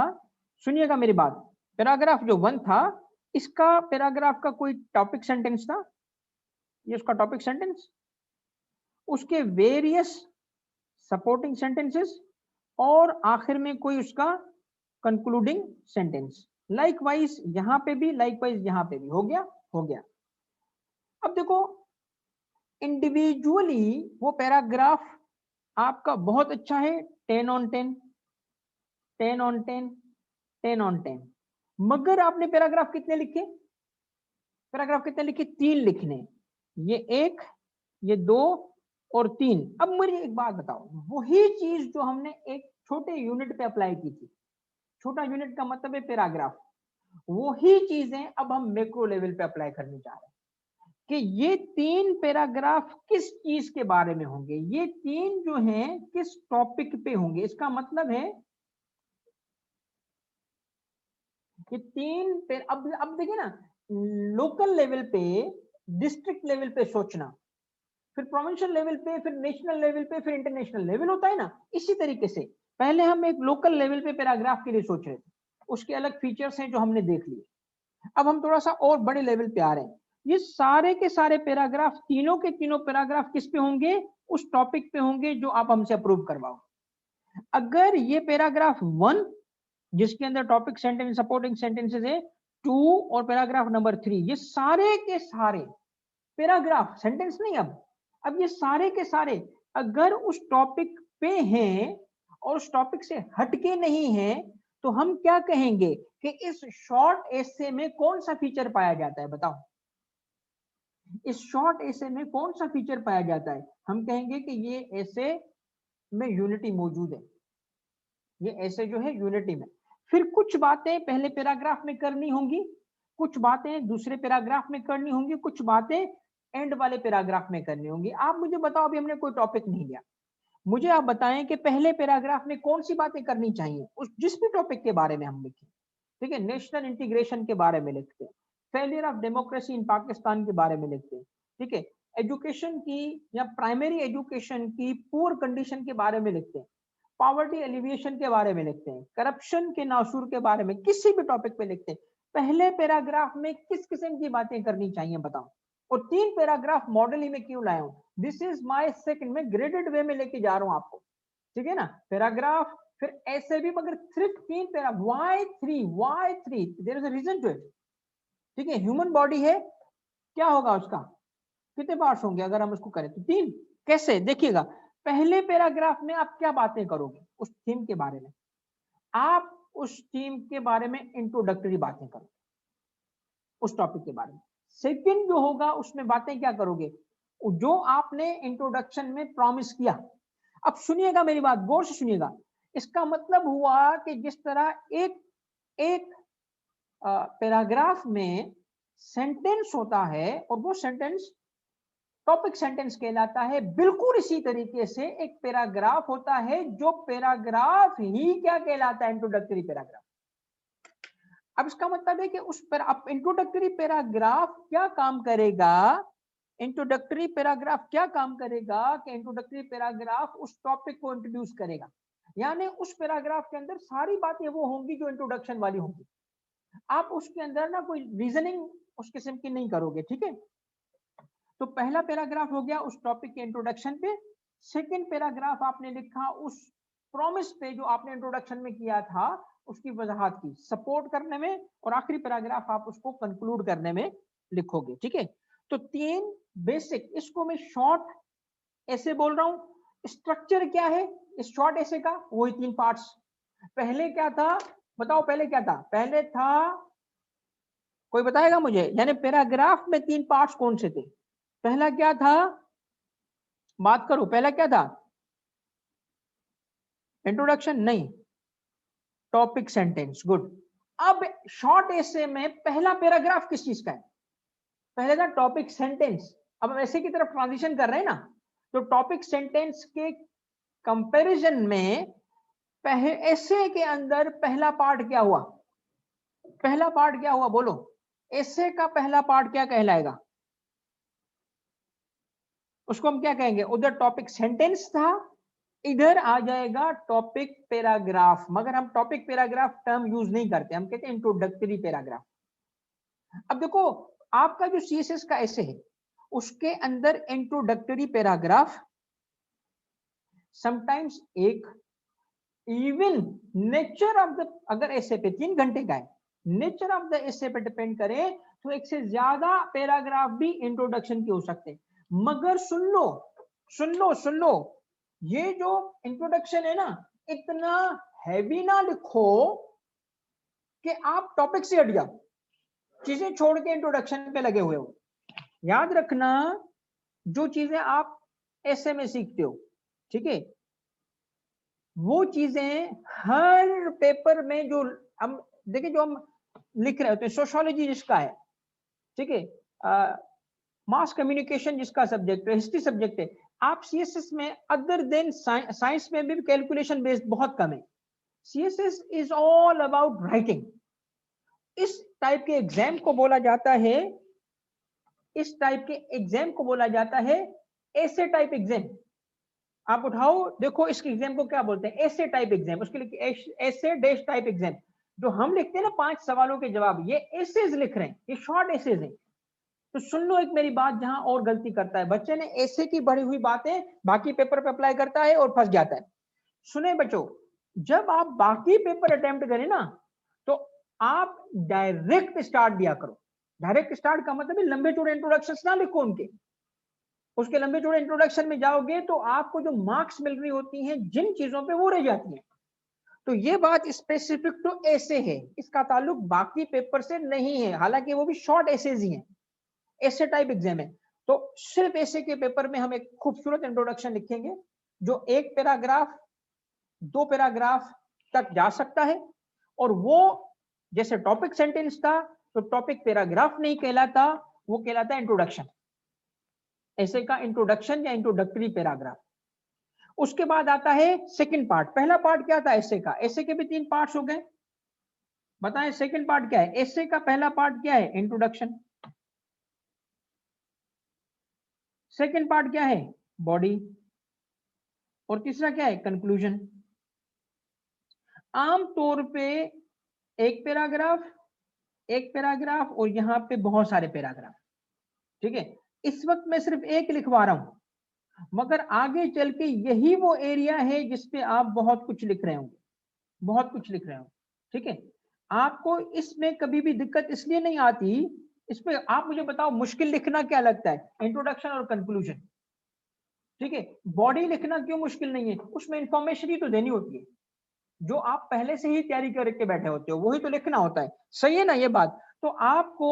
सुनिएगा मेरी बात, पैराग्राफ जो 1 था, इसका पैराग्राफ का कोई टॉपिक सेंटेंस था, ये उसका टॉपिक सेंटेंस, उसके वेरियस सपोर्टिंग सेंटेंसेस, और आखिर में कोई उसका कंक्लूडिंग सेंटेंस। लाइकवाइज यहां पे भी, लाइकवाइज यहां पे भी, हो गया, हो गया। अब देखो इंडिविजुअली वो पैराग्राफ आपका बहुत अच्छा है, 10 ऑन 10, 10 ऑन 10, 10 ऑन 10, मगर आपने पैराग्राफ कितने लिखे, पैराग्राफ कितने लिखे, 3 लिखने, ये 1, ये 2 और 3। अब मुझे एक बात बताओ, वही चीज जो हमने एक छोटे यूनिट पे अप्लाई की थी, छोटा यूनिट का मतलब है पैराग्राफ, वही चीजें अब हम मैक्रो लेवल पे अप्लाई करने जा रहे हैं कि ये 3 पैराग्राफ किस चीज के बारे में होंगे, ये 3 जो हैं किस टॉपिक पे होंगे। इसका मतलब है कि 3 अब देखिए ना, लोकल लेवल पे, डिस्ट्रिक्ट लेवल पे सोचना, फिर प्रोविंशियल लेवल पे, फिर नेशनल लेवल पे, फिर इंटरनेशनल लेवल होता है ना, इसी तरीके से पहले हम एक लोकल लेवल पे पैराग्राफ के लिए सोच रहे थे, उसके अलग फीचर्स हैं जो हमने देख लिए। अब हम थोड़ा सा और बड़े लेवल पे आ रहे हैं, ये सारे के सारे पैराग्राफ, तीनों के तीनों पैराग्राफ किस पे होंगे, उस टॉपिक पे होंगे जो आप हमसे अप्रूव करवाओ। अगर ये पैराग्राफ 1 जिसके अंदर टॉपिक सेंटेंस सपोर्टिंग सेंटेंसेस है, 2 और पैराग्राफ नंबर 3, ये सारे के सारे पैराग्राफ, सेंटेंस नहीं, अब ये सारे के सारे अगर उस टॉपिक पे हैं और उस टॉपिक से हटके नहीं है, तो हम क्या कहेंगे कि इस शॉर्ट एसे में कौन सा फीचर पाया जाता है, बताओ, इस शॉर्ट एसे में कौन सा फीचर पाया जाता है। हम कहेंगे कि ये एसे में यूनिटी मौजूद है, ये ऐसे जो है यूनिटी में। फिर कुछ बातें पहले पैराग्राफ में करनी होंगी, कुछ बातें दूसरे पैराग्राफ में करनी होंगी, कुछ बातें एंड वाले पैराग्राफ में करनी होंगी। आप मुझे बताओ, अभी हमने कोई टॉपिक नहीं लिया, मुझे आप बताएं कि पहले पैराग्राफ में कौन सी बातें करनी चाहिए उस जिस भी टॉपिक के बारे में हम लिखें। ठीक है, नेशनल इंटीग्रेशन के बारे में लिखते हैं, failure of democracy in Pakistan के बारे में लिखते हैं, ठीक है, एजुकेशन की या प्राइमरी एजुकेशन की पुअर कंडीशन के बारे में लिखते हैं, पॉवर्टी एलिविएशन के बारे में लिखते हैं, करप्शन के नासूर के बारे में, किसी भी टॉपिक पे लिखते हैं, पहले पैराग्राफ में किस किस्म की बातें करनी चाहिए बताओ। और 3 पैराग्राफ मॉडल ही में क्यों लाया हूं, दिस इज माय सेकंड, मैं ग्रेडेड वे में लेके जा रहा हूं आपको, ठीक है ना। पैराग्राफ फिर ऐसे भी, मगर सिर्फ 3 para, why 3 there is a reason to it. ठीक है, ह्यूमन बॉडी है, क्या होगा उसका, कितने पार्ट्स होंगे अगर हम उसको करें तो 3। कैसे, देखिएगा, पहले पैराग्राफ में आप क्या बातें करोगे उस थीम के बारे में, आप उस थीम के बारे में इंट्रोडक्टरी बातें करो उस टॉपिक के बारे में। सेकंड जो होगा उसमें बातें क्या करोगे, जो आपने इंट्रोडक्शन में प्रॉमिस किया। अब सुनिएगा मेरी बात, गौर से सुनिएगा, इसका मतलब हुआ कि जिस तरह एक एक पैराग्राफ में सेंटेंस होता है और वो सेंटेंस टॉपिक सेंटेंस कहलाता है, बिल्कुल इसी तरीके से एक पैराग्राफ होता है जो पैराग्राफ ही क्या कहलाता है, इंट्रोडक्टरी पैराग्राफ। अब इसका मतलब है कि उस पर आप इंट्रोडक्टरी पैराग्राफ क्या काम करेगा, इंट्रोडक्टरी पैराग्राफ क्या काम करेगा कि इंट्रोडक्टरी पैराग्राफ उस टॉपिक को इंट्रोड्यूस करेगा, यानी उस पैराग्राफ के अंदर सारी बातें वो होंगी जो इंट्रोडक्शन वाली होंगी। आप उसके अंदर ना कोई रीजनिंग उस किस्म की नहीं करोगे, ठीक है। तो पहला पैराग्राफ हो गया उस टॉपिक के इंट्रोडक्शन पे, सेकंड पैराग्राफ आपने लिखा उस प्रॉमिस पे जो आपने इंट्रोडक्शन में किया था, उसकी वजाहत की, सपोर्ट करने में, और आखिरी पैराग्राफ आप उसको कंक्लूड करने में लिखोगे, ठीक है। तो 3 बेसिक, इसको मैं शॉर्ट ऐसे बोल रहा हूं। स्ट्रक्चर क्या है इस शॉर्ट ऐसे का, वही 3 पार्ट्स। पहले क्या था बताओ, पहले क्या था, पहले था, कोई बताएगा मुझे, यानी पैराग्राफ में 3 पार्ट्स कौन से थे, पहला क्या था, बात करो, पहला क्या था, इंट्रोडक्शन नहीं, टॉपिक सेंटेंस, गुड। अब शॉर्ट एसे में पहला पैराग्राफ किस चीज का है, पहले था टॉपिक सेंटेंस। अब हम ऐसे की तरफ ट्रांजिशन कर रहे हैं ना, तो टॉपिक सेंटेंस के कंपैरिजन में ऐसे के अंदर पहला पार्ट क्या हुआ, पहला पार्ट क्या हुआ बोलो, ऐसे का पहला पार्ट क्या कहलाएगा, उसको हम क्या कहेंगे, उधर टॉपिक सेंटेंस था, इधर आ जाएगा टॉपिक पैराग्राफ, मगर हम टॉपिक पैराग्राफ टर्म यूज नहीं करते, हम कहते हैं इंट्रोडक्टरी पैराग्राफ। अब देखो, आपका जो सीएसएस का ऐसे है उसके अंदर इंट्रोडक्टरी पैराग्राफ समटाइम्स एक, इवन नेचर ऑफ द, अगर ऐसे पे 3 घंटे का है, नेचर ऑफ द ऐसे पे डिपेंड करे तो एक से ज्यादा पैराग्राफ भी इंट्रोडक्शन के हो सकते हैं। मगर सुन लो सुन लो सुन लो, ये जो इंट्रोडक्शन है ना, इतना हैवी ना लिखो कि आप टॉपिक से हट जाओ, चीजें छोड़ के इंट्रोडक्शन पे लगे हुए हो। याद रखना, जो चीजें आप ऐसे में सीखते हो, ठीक है, वो चीजें हर पेपर में जो हम देखिए, जो हम लिख रहे होते हैं, सोशियोलॉजी जिसका है, ठीक है, मास कम्युनिकेशन जिसका सब्जेक्ट है, हिस्ट्री सब्जेक्ट है, आप सीएसएस में अदर देन साइंस में भी कैलकुलेशन बेस्ड बहुत कम है। CSS is all about writing. इस टाइप के एग्जाम को बोला जाता है, इस टाइप के एग्जाम को बोला जाता है ऐसे टाइप एग्जाम। आप उठाओ देखो इसके एग्जाम को क्या बोलते हैं, ऐसे टाइप एग्जाम, उसके लिए ऐसे डैश टाइप एग्जाम। जो हम लिखते हैं ना 5 सवालों के जवाब, ये एसेज लिख रहे हैं, ये शॉर्ट एसेज हैं। तो सुन लो एक मेरी बात, जहां और गलती करता है बच्चे ने, ऐसे की बढ़ी हुई बातें बाकी पेपर पे अप्लाई करता है और फंस जाता है। सुने बच्चों, जब आप बाकी पेपर अटेम्प्ट करें ना, तो आप डायरेक्ट स्टार्ट दिया करो। डायरेक्ट स्टार्ट का मतलब है लंबे चौड़े इंट्रोडक्शन ना लिखो उनके, उसके लंबे चौड़े इंट्रोडक्शन में जाओगे तो आपको जो मार्क्स मिल रही होती हैं जिन चीजों पे, वो रह जाती हैं। तो ये बात स्पेसिफिक तो ऐसे है, इसका ताल्लुक बाकी पेपर से नहीं है, हालांकि वो भी शॉर्ट एसेज ही हैं, ऐसे टाइप एग्जाम है। तो सिर्फ ऐसे के पेपर में हम एक खूबसूरत इंट्रोडक्शन लिखेंगे जो 1 पैराग्राफ 2 पैराग्राफ तक जा सकता है, और वो जैसे टॉपिक सेंटेंस था तो टॉपिक पैराग्राफ नहीं कहलाता, वो कहलाता है इंट्रोडक्शन। ऐसे का इंट्रोडक्शन या इंट्रोडक्टरी पैराग्राफ। उसके बाद आता है सेकंड पार्ट। पहला पार्ट क्या था ऐसे का? ऐसे के भी 3 पार्ट्स हो गए। बताएं सेकंड पार्ट क्या है? ऐसे का पहला पार्ट क्या है? इंट्रोडक्शन। सेकंड पार्ट क्या है? बॉडी। और तीसरा क्या है? कंक्लूजन। आमतौर पे एक पैराग्राफ और यहां पे बहुत सारे पैराग्राफ। ठीक है, इस वक्त मैं सिर्फ एक लिखवा रहा हूं, मगर आगे चल के यही वो एरिया है जिसपे आप बहुत कुछ लिख रहे होंगे, बहुत कुछ लिख रहे हो। ठीक है, आपको इसमें कभी भी दिक्कत इसलिए नहीं आती। इसमें आप मुझे बताओ मुश्किल लिखना क्या लगता है? इंट्रोडक्शन और कंक्लूजन। ठीक है, बॉडी लिखना क्यों मुश्किल नहीं है? उसमें इंफॉर्मेशन ही तो देनी होती है, जो आप पहले से ही तैयारी करके बैठे होते हो वही तो लिखना होता है। सही है ना ये बात? तो आपको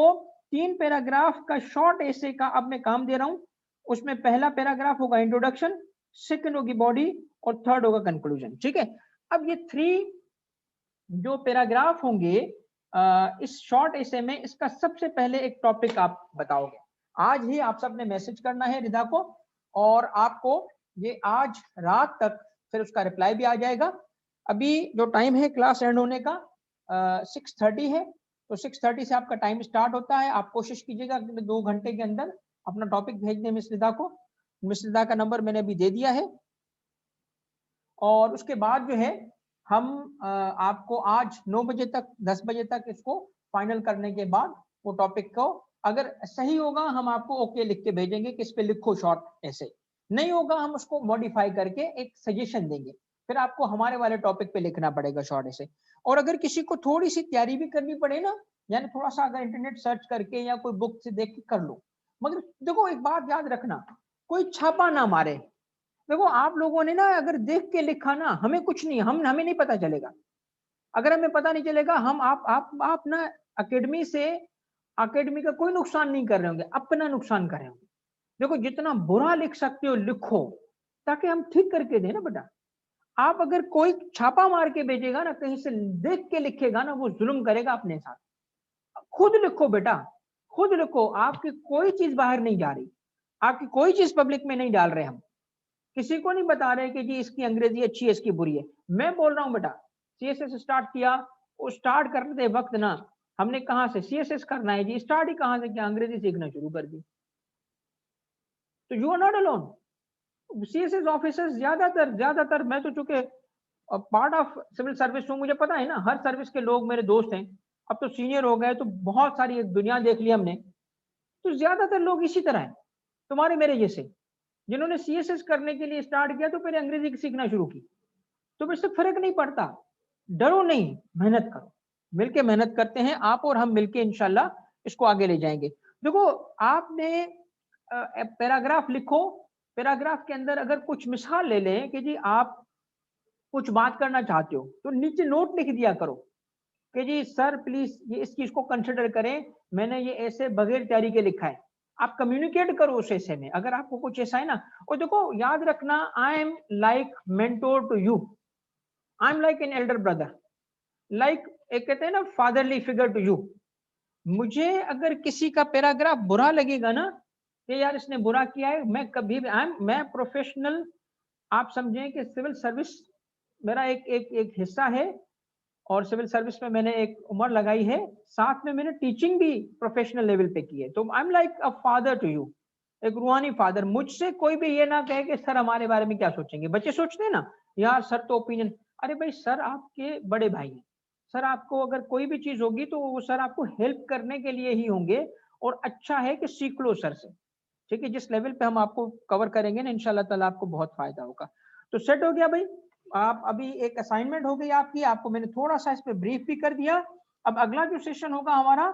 3 पैराग्राफ का शॉर्ट एसे का अब मैं काम दे रहा हूं। उसमें पहला पैराग्राफ होगा इंट्रोडक्शन, सेकंड होगी बॉडी और थर्ड होगा कंक्लूजन। ठीक है, अब ये 3 जो पैराग्राफ होंगे इस शॉर्ट एसे में, इसका सबसे पहले एक टॉपिक आप बताओगे। आज ही आप सबने मैसेज करना है रिदा को, और आपको ये आज रात तक फिर उसका रिप्लाई भी आ जाएगा। अभी जो टाइम है क्लास एंड होने का 6:30 है, तो 6:30 से आपका टाइम स्टार्ट होता है। आप कोशिश कीजिएगा कि 2 घंटे के अंदर अपना टॉपिक भेज दें मिस रिदा को। मिस रिदा का नंबर मैंने अभी दे दिया है। और उसके बाद जो है हम आपको आज 9 बजे तक 10 बजे तक इसको फाइनल करने के बाद वो टॉपिक को अगर सही होगा हम आपको ओके लिख के भेजेंगे कि इस पे लिखो शॉर्ट ऐसे। नहीं होगा हम उसको मॉडिफाई करके एक सजेशन देंगे, फिर आपको हमारे वाले टॉपिक पे लिखना पड़ेगा शॉर्ट ऐसे। और अगर किसी को थोड़ी सी तैयारी भी करनी पड़े ना, यानी थोड़ा सा अगर इंटरनेट सर्च करके या कोई बुक से देख के कर लो, मगर देखो एक बात याद रखना, कोई छापा ना मारे। देखो आप लोगों ने ना अगर देख के लिखा ना, हमें कुछ नहीं, हमें नहीं पता चलेगा। अगर हमें पता नहीं चलेगा, हम आप ना अकेडमी का कोई नुकसान नहीं कर रहे होंगे, अपना नुकसान कर रहे होंगे। देखो जितना बुरा लिख सकते हो लिखो, ताकि हम ठीक करके दें ना बेटा। आप अगर कोई छापा मार के भेजेगा ना, कहीं से देख के लिखेगा ना, वो जुल्म करेगा अपने साथ। खुद लिखो बेटा, खुद लिखो। आपकी कोई चीज बाहर नहीं जा रही, आपकी कोई चीज पब्लिक में नहीं डाल रहे हम। किसी को नहीं बता रहे कि जी इसकी अंग्रेजी अच्छी है इसकी बुरी है। मैं बोल रहा हूं बेटा, सीएसएस स्टार्ट किया, वो स्टार्ट करते वक्त ना हमने कहां से सीएसएस करना है जी, स्टार्ट ही कहां से किया? अंग्रेजी सीखना शुरू कर दी। तो you are not alone. CSS officers ज्यादातर मैं तो चूंकि पार्ट ऑफ सिविल सर्विस हूं, मुझे पता है ना, हर सर्विस के लोग मेरे दोस्त हैं। अब तो सीनियर हो गए तो बहुत सारी एक दुनिया देख ली हमने। तो ज्यादातर लोग इसी तरह है, तुम्हारे मेरे जैसे, जिन्होंने सीएसएस करने के लिए स्टार्ट किया तो पहले अंग्रेजी सीखना शुरू की। तो इससे फर्क नहीं पड़ता, डरो नहीं, मेहनत करो। मिलके मेहनत करते हैं आप और हम मिलके इंशाल्लाह इसको आगे ले जाएंगे। देखो आपने पैराग्राफ लिखो, पैराग्राफ के अंदर अगर कुछ मिसाल ले लें कि जी आप कुछ बात करना चाहते हो, तो नीचे नोट लिख दिया करो कि जी सर प्लीज ये इस चीज को कंसिडर करें, मैंने ये ऐसे बगैर तैयारी के लिखा है। आप कम्युनिकेट करो उस ऐसे में, अगर आपको कुछ ऐसा है ना। और देखो याद रखना, I am like mentor to you, I am like an elder brother, like एक कहते हैं ना फादरली फिगर टू यू। मुझे अगर किसी का पैराग्राफ बुरा लगेगा ना कि यार इसने बुरा किया है, मैं कभी भी मैं प्रोफेशनल, आप समझें कि सिविल सर्विस मेरा एक हिस्सा है, और सिविल सर्विस में मैंने एक उम्र लगाई है, साथ में मैंने टीचिंग भी प्रोफेशनल लेवल पे की है। तो I am like a father to you, एक रूहानी फादर। मुझसे कोई भी ये ना कहे कि सर हमारे बारे में क्या सोचेंगे। बच्चे सोचते हैं ना यार सर तो ओपिनियन, अरे भाई सर आपके बड़े भाई हैं। सर आपको अगर कोई भी चीज होगी तो वो सर आपको हेल्प करने के लिए ही होंगे, और अच्छा है कि सीख लो सर से। ठीक है, जिस लेवल पे हम आपको कवर करेंगे ना इंशाल्लाह ताला आपको बहुत फायदा होगा। तो सेट हो गया भाई। आप अभी एक असाइनमेंट हो गई आपकी, आपको मैंने थोड़ा सा इस पे ब्रीफ भी कर दिया। अब अगला जो सेशन होगा हमारा,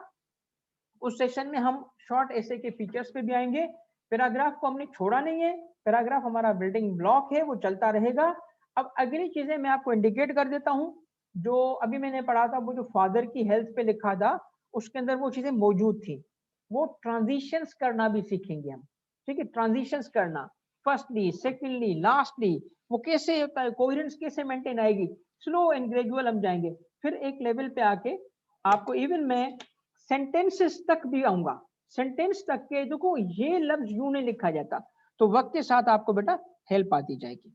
उस सेशन में हम शॉर्ट ऐसे के फीचर्स पे भी आएंगे। पैराग्राफ को हमने छोड़ा नहीं है, पैराग्राफ हमारा बिल्डिंग ब्लॉक है, वो चलता रहेगा। अब अगली चीजें मैं आपको इंडिकेट कर देता हूं। जो अभी मैंने पढ़ा था, वो जो फादर की हेल्थ पे लिखा था, उसके अंदर वो चीजें मौजूद थी। वो ट्रांजिशंस करना भी सीखेंगे हम। ठीक है, ट्रांजिशंस करना, फर्स्टली, सेकेंडली, लास्टली, वो कैसे होता है, कोहेरेंस कैसे मेंटेन आएगी, स्लो एंड ग्रेजुअल हम जाएंगे। फिर एक लेवल पे आके आपको इवन मैं सेंटेंसेस तक भी आऊंगा, सेंटेंस तक के देखो ये लफ्ज यूं नहीं लिखा जाता, तो वक्त के साथ आपको बेटा हेल्प आती जाएगी।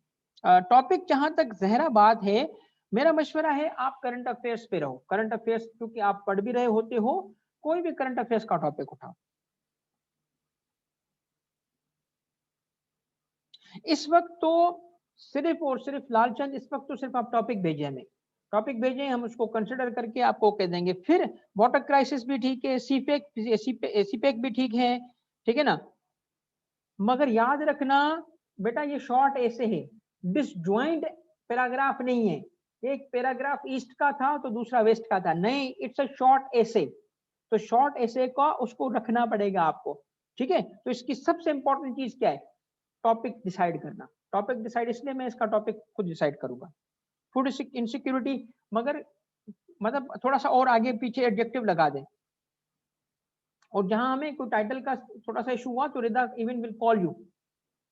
टॉपिक जहां तक जहरा बात है, मेरा मशवरा है आप करंट अफेयर्स पे रहो। करंट अफेयर्स क्योंकि आप पढ़ भी रहे होते हो, कोई भी करंट अफेयर्स का टॉपिक उठाओ। इस वक्त तो सिर्फ और सिर्फ लालचंद, इस वक्त तो सिर्फ आप टॉपिक भेजें हमें, टॉपिक भेजें, हम उसको कंसिडर करके आपको कह देंगे। फिर वाटर क्राइसिस भी ठीक है, सीपेक भी ठीक है, ठीक है ना। मगर याद रखना बेटा ये शॉर्ट ऐसे है, डिसजॉइंट पैराग्राफ नहीं है। एक पैराग्राफ ईस्ट का था तो दूसरा वेस्ट का था, नहीं, इट्स अ शॉर्ट ऐसे। तो शॉर्ट ऐसे का उसको रखना पड़ेगा आपको, ठीक है। तो इसकी सबसे इंपॉर्टेंट चीज क्या है, टॉपिक डिसाइड करना। टॉपिक डिसाइड इसलिए मैं इसका टॉपिक खुद डिसाइड करूंगा। फूड इनसिक्योरिटी, मगर मतलब थोड़ा सा और आगे पीछे एडजेक्टिव लगा दें, और जहां हमें कोई टाइटल का थोड़ा सा इशू हुआ तो Rida even will call you,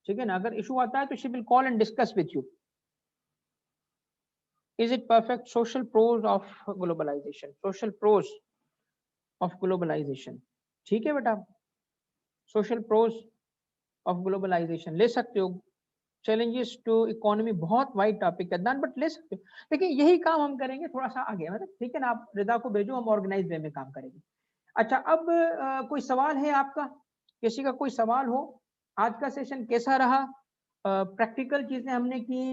ठीक है ना। अगर इशू आता है तो she will call and discuss with you. Is it perfect social pros of globalization, social pros of globalization, ठीक है बेटा। सोशल प्रोज ऑफ ग्लोबलाइजेशन ले सकते हो। चैलेंजेस टू इकोनॉमी बहुत वाइड टॉपिक है दान, बट ले सकते हो। लेकिन यही काम हम करेंगे थोड़ा सा आगे, मतलब ठीक है ना। आप रिदा को भेजो, हम ऑर्गेनाइज वे में काम करेंगे। अच्छा, अब कोई सवाल है आपका, किसी का कोई सवाल हो? आज का सेशन कैसा रहा? प्रैक्टिकल चीजें हमने की,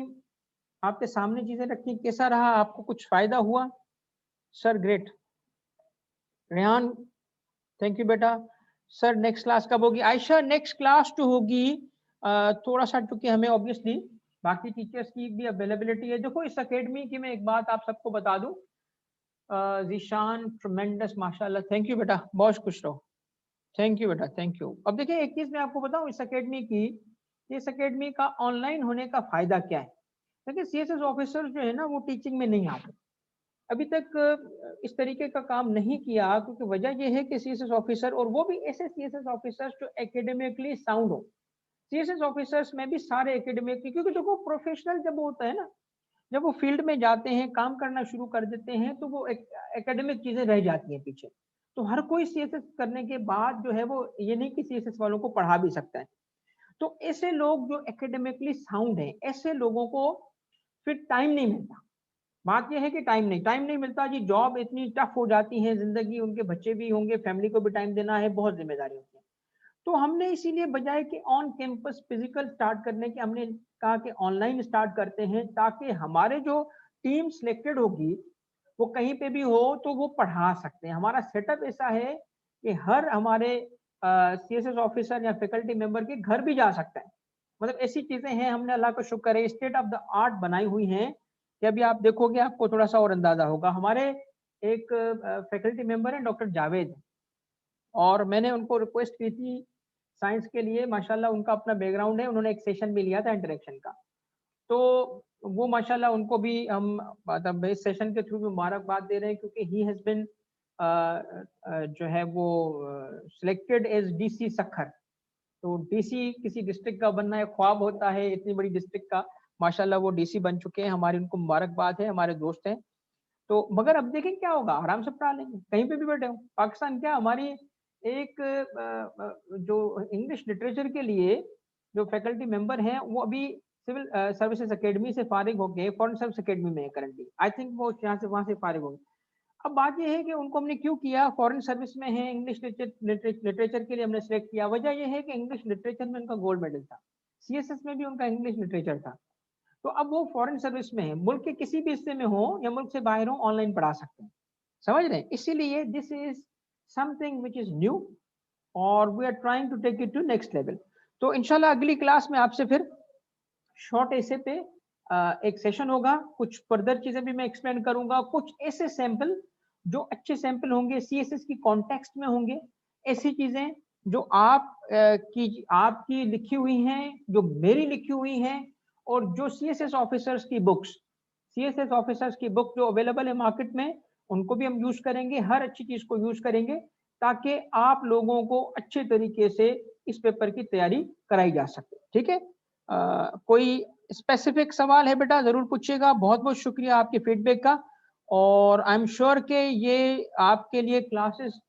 आपके सामने चीजें रखी, कैसा रहा? आपको कुछ फायदा हुआ? Sir great. Rehan thank you बेटा। सर नेक्स्ट क्लास कब होगी? आयशा नेक्स्ट क्लास तो होगी थोड़ा सा, क्योंकि हमें ऑब्वियसली बाकी टीचर्स की भी अवेलेबिलिटी है। देखो इस एकेडमी की मैं एक बात आप सबको बता दूं, जीशान ट्रमेंडस माशाल्लाह, थैंक यू बेटा, बहुत खुश रहो, थैंक यू बेटा, थैंक यू। अब देखिए एक चीज मैं आपको बताऊं इस एकेडमी की, इस एकेडमी का ऑनलाइन होने का फायदा क्या है। देखिए सीएसएस ऑफिसर जो है ना वो टीचिंग में नहीं आते, अभी तक इस तरीके का काम नहीं किया, क्योंकि वजह यह है कि सीएसएस ऑफिसर, और वो भी ऐसे सीएसएस ऑफिसर्स जो एकेडमिकली साउंड हो। सीएसएस ऑफिसर्स में भी सारे एकेडमिकली, क्योंकि देखो प्रोफेशनल जब होता है ना, जब वो फील्ड में जाते हैं, काम करना शुरू कर देते हैं, तो वो एकेडमिक चीजें रह जाती हैं पीछे। तो हर कोई सीएसएस करने के बाद जो है वो ये नहीं कि सीएसएस वालों को पढ़ा भी सकता है। तो ऐसे लोग जो एकेडमिकली साउंड हैं, ऐसे लोगों को फिर टाइम नहीं मिलता। बात यह है कि टाइम नहीं मिलता जी, जॉब इतनी टफ हो जाती है, जिंदगी, उनके बच्चे भी होंगे, फैमिली को भी टाइम देना है, बहुत जिम्मेदारी होती है। तो हमने इसीलिए बजाय कि ऑन कैंपस फिजिकल स्टार्ट करने के, हमने कहा कि ऑनलाइन स्टार्ट करते हैं, ताकि हमारे जो टीम सिलेक्टेड होगी वो कहीं पे भी हो तो वो पढ़ा सकते हैं। हमारा सेटअप ऐसा है कि हर हमारे सीएसएस ऑफिसर या फैकल्टी मेंबर के घर भी जा सकता है। मतलब ऐसी चीजें हैं, हमने अल्लाह का शुक्र है स्टेट ऑफ द आर्ट बनाई हुई हैं कि अभी आप देखोगे आपको थोड़ा सा और अंदाजा होगा। हमारे एक फैकल्टी मेंबर हैं डॉक्टर जावेद, और मैंने उनको रिक्वेस्ट की थी साइंस के लिए, माशाल्लाह उनका अपना बैकग्राउंड है, उन्होंने एक सेशन भी लिया था इंटरेक्शन का, तो वो माशाल्लाह उनको भी हम मतलब इस सेशन के थ्रू भी मुबारकबाद दे रहे हैं, क्योंकि ही हैज बिन जो है वो सिलेक्टेड एज डीसी सक्खर। तो डीसी किसी डिस्ट्रिक्ट का बनना एक ख्वाब होता है, इतनी बड़ी डिस्ट्रिक्ट का, माशाल्लाह वो डीसी बन चुके हैं, हमारी उनको मुबारकबाद है, हमारे दोस्त हैं। तो मगर अब देखें क्या होगा, आराम से पढ़ा लेंगे कहीं पे भी बैठे हो। पाकिस्तान क्या, हमारी एक जो इंग्लिश लिटरेचर के लिए जो फैकल्टी मेंबर हैं वो अभी सिविल सर्विसेज एकेडमी से फारिग हो गए, फॉरेन सर्विस एकेडमी में है करंटली, आई थिंक वो यहाँ से वहां से फारिग हो गए। अब बात यह है कि उनको हमने क्यों किया, फॉरेन सर्विस में है, इंग्लिश लिटरेचर के लिए हमने सेलेक्ट किया। वजह यह है कि इंग्लिश लिटरेचर में उनका गोल्ड मेडल था, सीएसएस में भी उनका इंग्लिश लिटरेचर था। तो अब वो फॉरेन सर्विस में है, मुल्क के किसी भी हिस्से में हो या मुल्क से बाहर हो, ऑनलाइन पढ़ा सकते हैं, समझ रहे हैं। इसीलिए this is something which is new, और we are trying to take it to next level. तो इंशाल्लाह अगली क्लास में आपसे फिर शॉर्ट ऐसे पे एक सेशन होगा, कुछ फर्दर चीजें भी मैं एक्सप्लेन करूंगा, कुछ ऐसे सैंपल जो अच्छे सैंपल होंगे, सीएसएस की कॉन्टेक्स्ट में होंगे, ऐसी चीजें जो आपकी लिखी हुई हैं, जो मेरी लिखी हुई हैं, और जो सीएसएस ऑफिसर्स की बुक्स, सीएसएस ऑफिसर्स की बुक जो अवेलेबल है मार्केट में, उनको भी हम यूज करेंगे, हर अच्छी चीज को यूज करेंगे, ताकि आप लोगों को अच्छे तरीके से इस पेपर की तैयारी कराई जा सके, ठीक है। कोई स्पेसिफिक सवाल है बेटा, जरूर पूछिएगा। बहुत बहुत शुक्रिया आपके फीडबैक का, और आई एम श्योर कि ये आपके लिए क्लासेस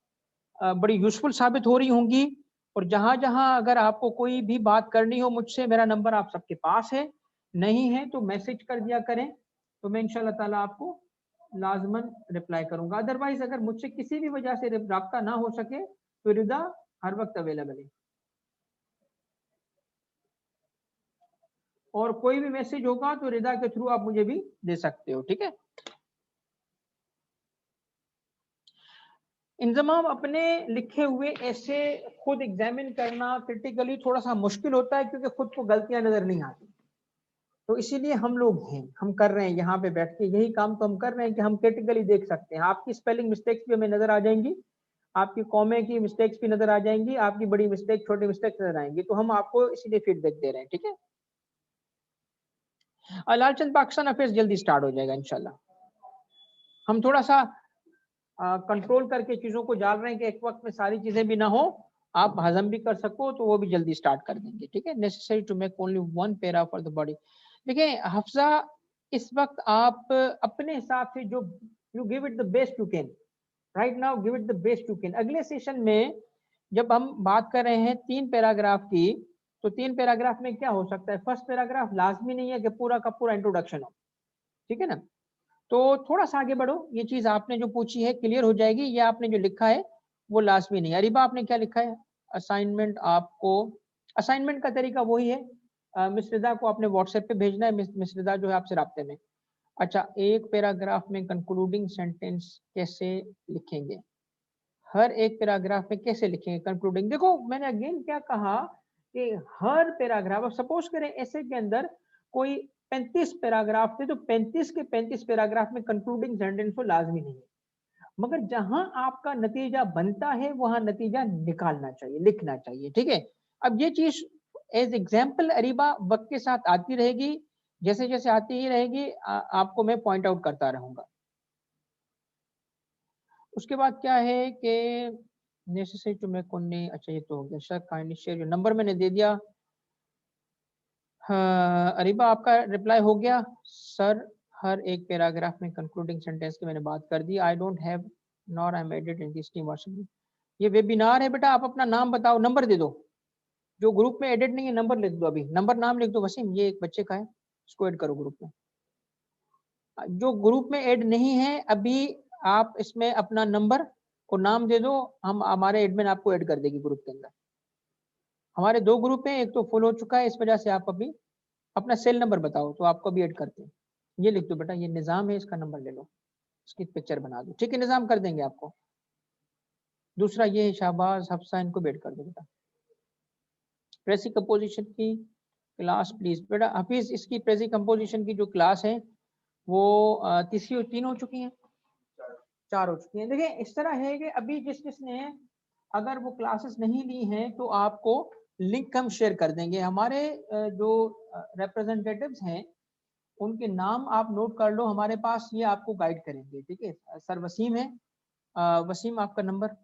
बड़ी यूजफुल साबित हो रही होंगी। और जहां जहां अगर आपको कोई भी बात करनी हो मुझसे, मेरा नंबर आप सबके पास है, नहीं है तो मैसेज कर दिया करें, तो मैं इंशाल्लाह ताला आपको लाजमन रिप्लाई करूंगा। अदरवाइज अगर मुझसे किसी भी वजह से रब्ता ना हो सके तो रिदा हर वक्त अवेलेबल है, और कोई भी मैसेज होगा तो रिदा के थ्रू आप मुझे भी दे सकते हो, ठीक है। इंजमाम अपने लिखे हुए ऐसे खुद एग्जामिन करना क्रिटिकली थोड़ा सा मुश्किल होता है, क्योंकि खुद को गलतियां नजर नहीं आती। तो इसीलिए हम लोग हैं, हम कर रहे हैं यहाँ पे बैठ के यही काम तो हम कर रहे हैं कि हम क्रिटिकली देख सकते हैं। आपकी स्पेलिंग मिस्टेक्स भी हमें नजर आ जाएंगी, आपकी कॉमे की मिस्टेक्स भी नजर आ जाएंगी, आपकी बड़ी मिस्टेक छोटी मिस्टेक्स नजर आएंगी, तो हम आपको इसीलिए फीडबैक दे रहे हैं, ठीक है। लालचंद पाकिस्तान अफेयर्स जल्दी स्टार्ट हो जाएगा इंशाल्लाह। हम थोड़ा सा कंट्रोल करके चीजों को डाल रहे हैं कि एक वक्त में सारी चीजें भी ना हो, आप हजम भी कर सको, तो वो भी जल्दी स्टार्ट कर देंगे, ठीक है। Necessary to make only one para for the body. देखिए हफ्जा, इस वक्त आप अपने हिसाब से जो you give it the best you can, right now give it the best you can. अगले सेशन में जब हम बात कर रहे हैं 3 पैराग्राफ की, तो 3 पैराग्राफ में क्या हो सकता है, फर्स्ट पैराग्राफ लाजमी नहीं है कि पूरा का पूरा इंट्रोडक्शन हो, ठीक है ना। तो थोड़ा सा आगे बढ़ो, ये चीज आपने जो पूछी है क्लियर हो जाएगी। ये आपने जो लिखा है वो लाजमी नहीं है। अरीबा आपने क्या लिखा है, असाइनमेंट आपको, असाइनमेंट का तरीका वही है, मिस रिदा को आपने व्हाट्सएप पे भेजना है, मिस रिदा जो है आपसे राब्ते में। अच्छा, एक पैराग्राफ में कंक्लूडिंग सेंटेंस कैसे लिखेंगे, हर एक पैराग्राफ में कैसे लिखेंगे कंक्लूडिंग। देखो मैंने अगेन क्या कहा कि हर पैराग्राफ, सपोज करें ऐसे के अंदर कोई 35 पैराग्राफ थे, तो 35 के 35 पैराग्राफ में कंक्लूडिंग सेंटेंस तो लाजमी नहीं है, मगर जहां आपका नतीजा बनता है वहां नतीजा निकालना चाहिए, लिखना चाहिए, ठीक है। अब ये चीज एज एग्जाम्पल अरीबा वक्त के साथ आती रहेगी, जैसे जैसे आती ही रहेगी आपको मैं पॉइंट आउट करता रहूंगा। उसके बाद क्या है कि नेसेसरी टू मेक ओनली, अच्छा ये तो हो गया, sir kindly share your number मैंने दे दिया। हाँ, अरीबा आपका रिप्लाई हो गया सर, हर एक पैराग्राफ में कंक्लूडिंग सेंटेंस की मैंने बात कर दी। I don't have nor I am added in this team WhatsApp group. ये वेबिनार है बेटा, आप अपना नाम बताओ, नंबर दे दो। जो ग्रुप में एडेड नहीं है नंबर लिख दो, अभी नंबर नाम लिख दो। वसीम, ये एक बच्चे का है, इसको ऐड करो ग्रुप में। जो ग्रुप में ऐड नहीं है अभी, आप इसमें अपना नंबर और नाम दे दो, हम हमारे एडमिन आपको ऐड कर देगी ग्रुप के अंदर। हमारे 2 ग्रुप हैं, एक तो फुल हो चुका है, इस वजह से आप अभी अपना सेल नंबर बताओ तो आपको भी ऐड करते हैं। ये लिख दो बेटा, ये निजाम है, इसका नंबर ले लो, इसकी पिक्चर बना दो, ठीक है, निजाम कर देंगे आपको। दूसरा ये है शाहबाज, हफ्सा, इनको भी ऐड कर दो बेटा। प्रेसी कंपोजिशन की क्लास प्लीज बेटा, हफीज इसकी प्रेसी कंपोजिशन की जो क्लास है वो तीसरी और 3 हो चुकी हैं, 4 हो चुकी हैं। देखिए इस तरह है कि अभी जिस जिसने अगर वो क्लासेस नहीं ली हैं तो आपको लिंक हम शेयर कर देंगे। हमारे जो रिप्रेजेंटेटिव्स हैं उनके नाम आप नोट कर लो, हमारे पास ये आपको गाइड करेंगे, ठीक है। सर वसीम है, वसीम आपका नंबर,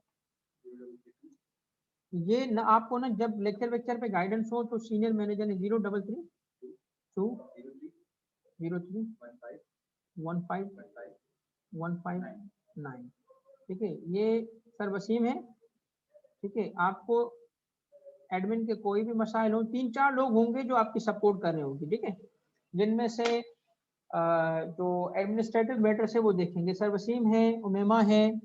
ये न आपको ना जब लेक्चर वेक्चर पे गाइडेंस हो तो सीनियर मैनेजर ने 033-203-15-15159, ठीक है, ये सर वसीम है, ठीक है। आपको एडमिन के कोई भी मसाइल हो, 3-4 लोग होंगे जो आपकी सपोर्ट कर रहे होंगे, ठीक है, जिनमें से जो एडमिनिस्ट्रेटिव मैटर से वो देखेंगे, सर वसीम है, उमेमा है,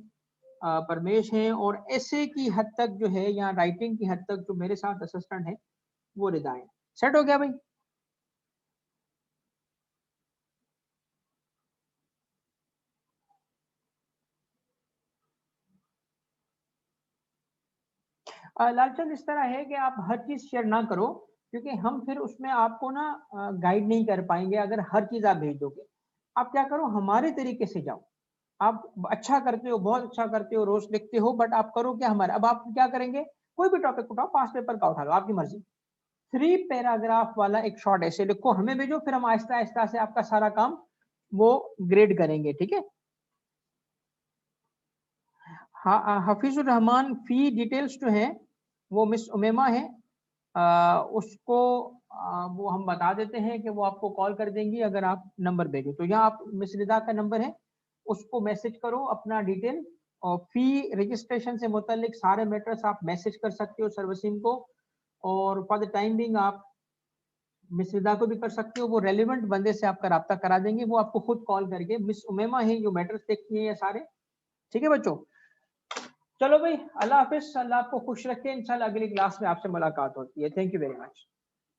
परमेश है, और ऐसे की हद तक जो है या राइटिंग की हद तक जो मेरे साथ असिस्टेंट है वो रिदा है। सेट हो गया भाई। लालचंद इस तरह है कि आप हर चीज शेयर ना करो, क्योंकि हम फिर उसमें आपको ना गाइड नहीं कर पाएंगे अगर हर चीज आप भेज दोगे। आप क्या करो, हमारे तरीके से जाओ। आप अच्छा करते हो, बहुत अच्छा करते हो, रोज लिखते हो, बट आप करो क्या हमारे, अब आप क्या करेंगे, कोई भी टॉपिक उठाओ, 5 पेपर का उठा लो, आपकी मर्जी। 3 पैराग्राफ वाला एक शॉर्ट ऐसे लिखो, हमें भेजो, फिर हम आहिस्ता आहिस्ता से आपका सारा काम वो ग्रेड करेंगे, ठीक है। हफीजुर रहमान फी डिटेल्स जो है वो मिस उमेमा है, उसको वो हम बता देते हैं कि वो आपको कॉल कर देंगी अगर आप नंबर भेजो। तो यहाँ आप मिस रिदा का नंबर है, उसको मैसेज करो अपना डिटेल, और फी रजिस्ट्रेशन से मुतालिक सारे मैटर्स आप मैसेज कर सकते हो सर्विसिंग को, और फॉर द टाइम बिंग आप मिस विदा को भी कर सकते हो, वो रेलिवेंट बंदे से आपका राब्ता करा देंगे, वो आपको खुद कॉल करके, मिस उमेमा है जो मैटर्स देखती है ये सारे। ठीक है बच्चों, चलो भाई, अल्लाह हाफिज, अल्लाह आपको खुश रखे, इंशाल्लाह अगली क्लास में आपसे मुलाकात होती है। Thank you very much.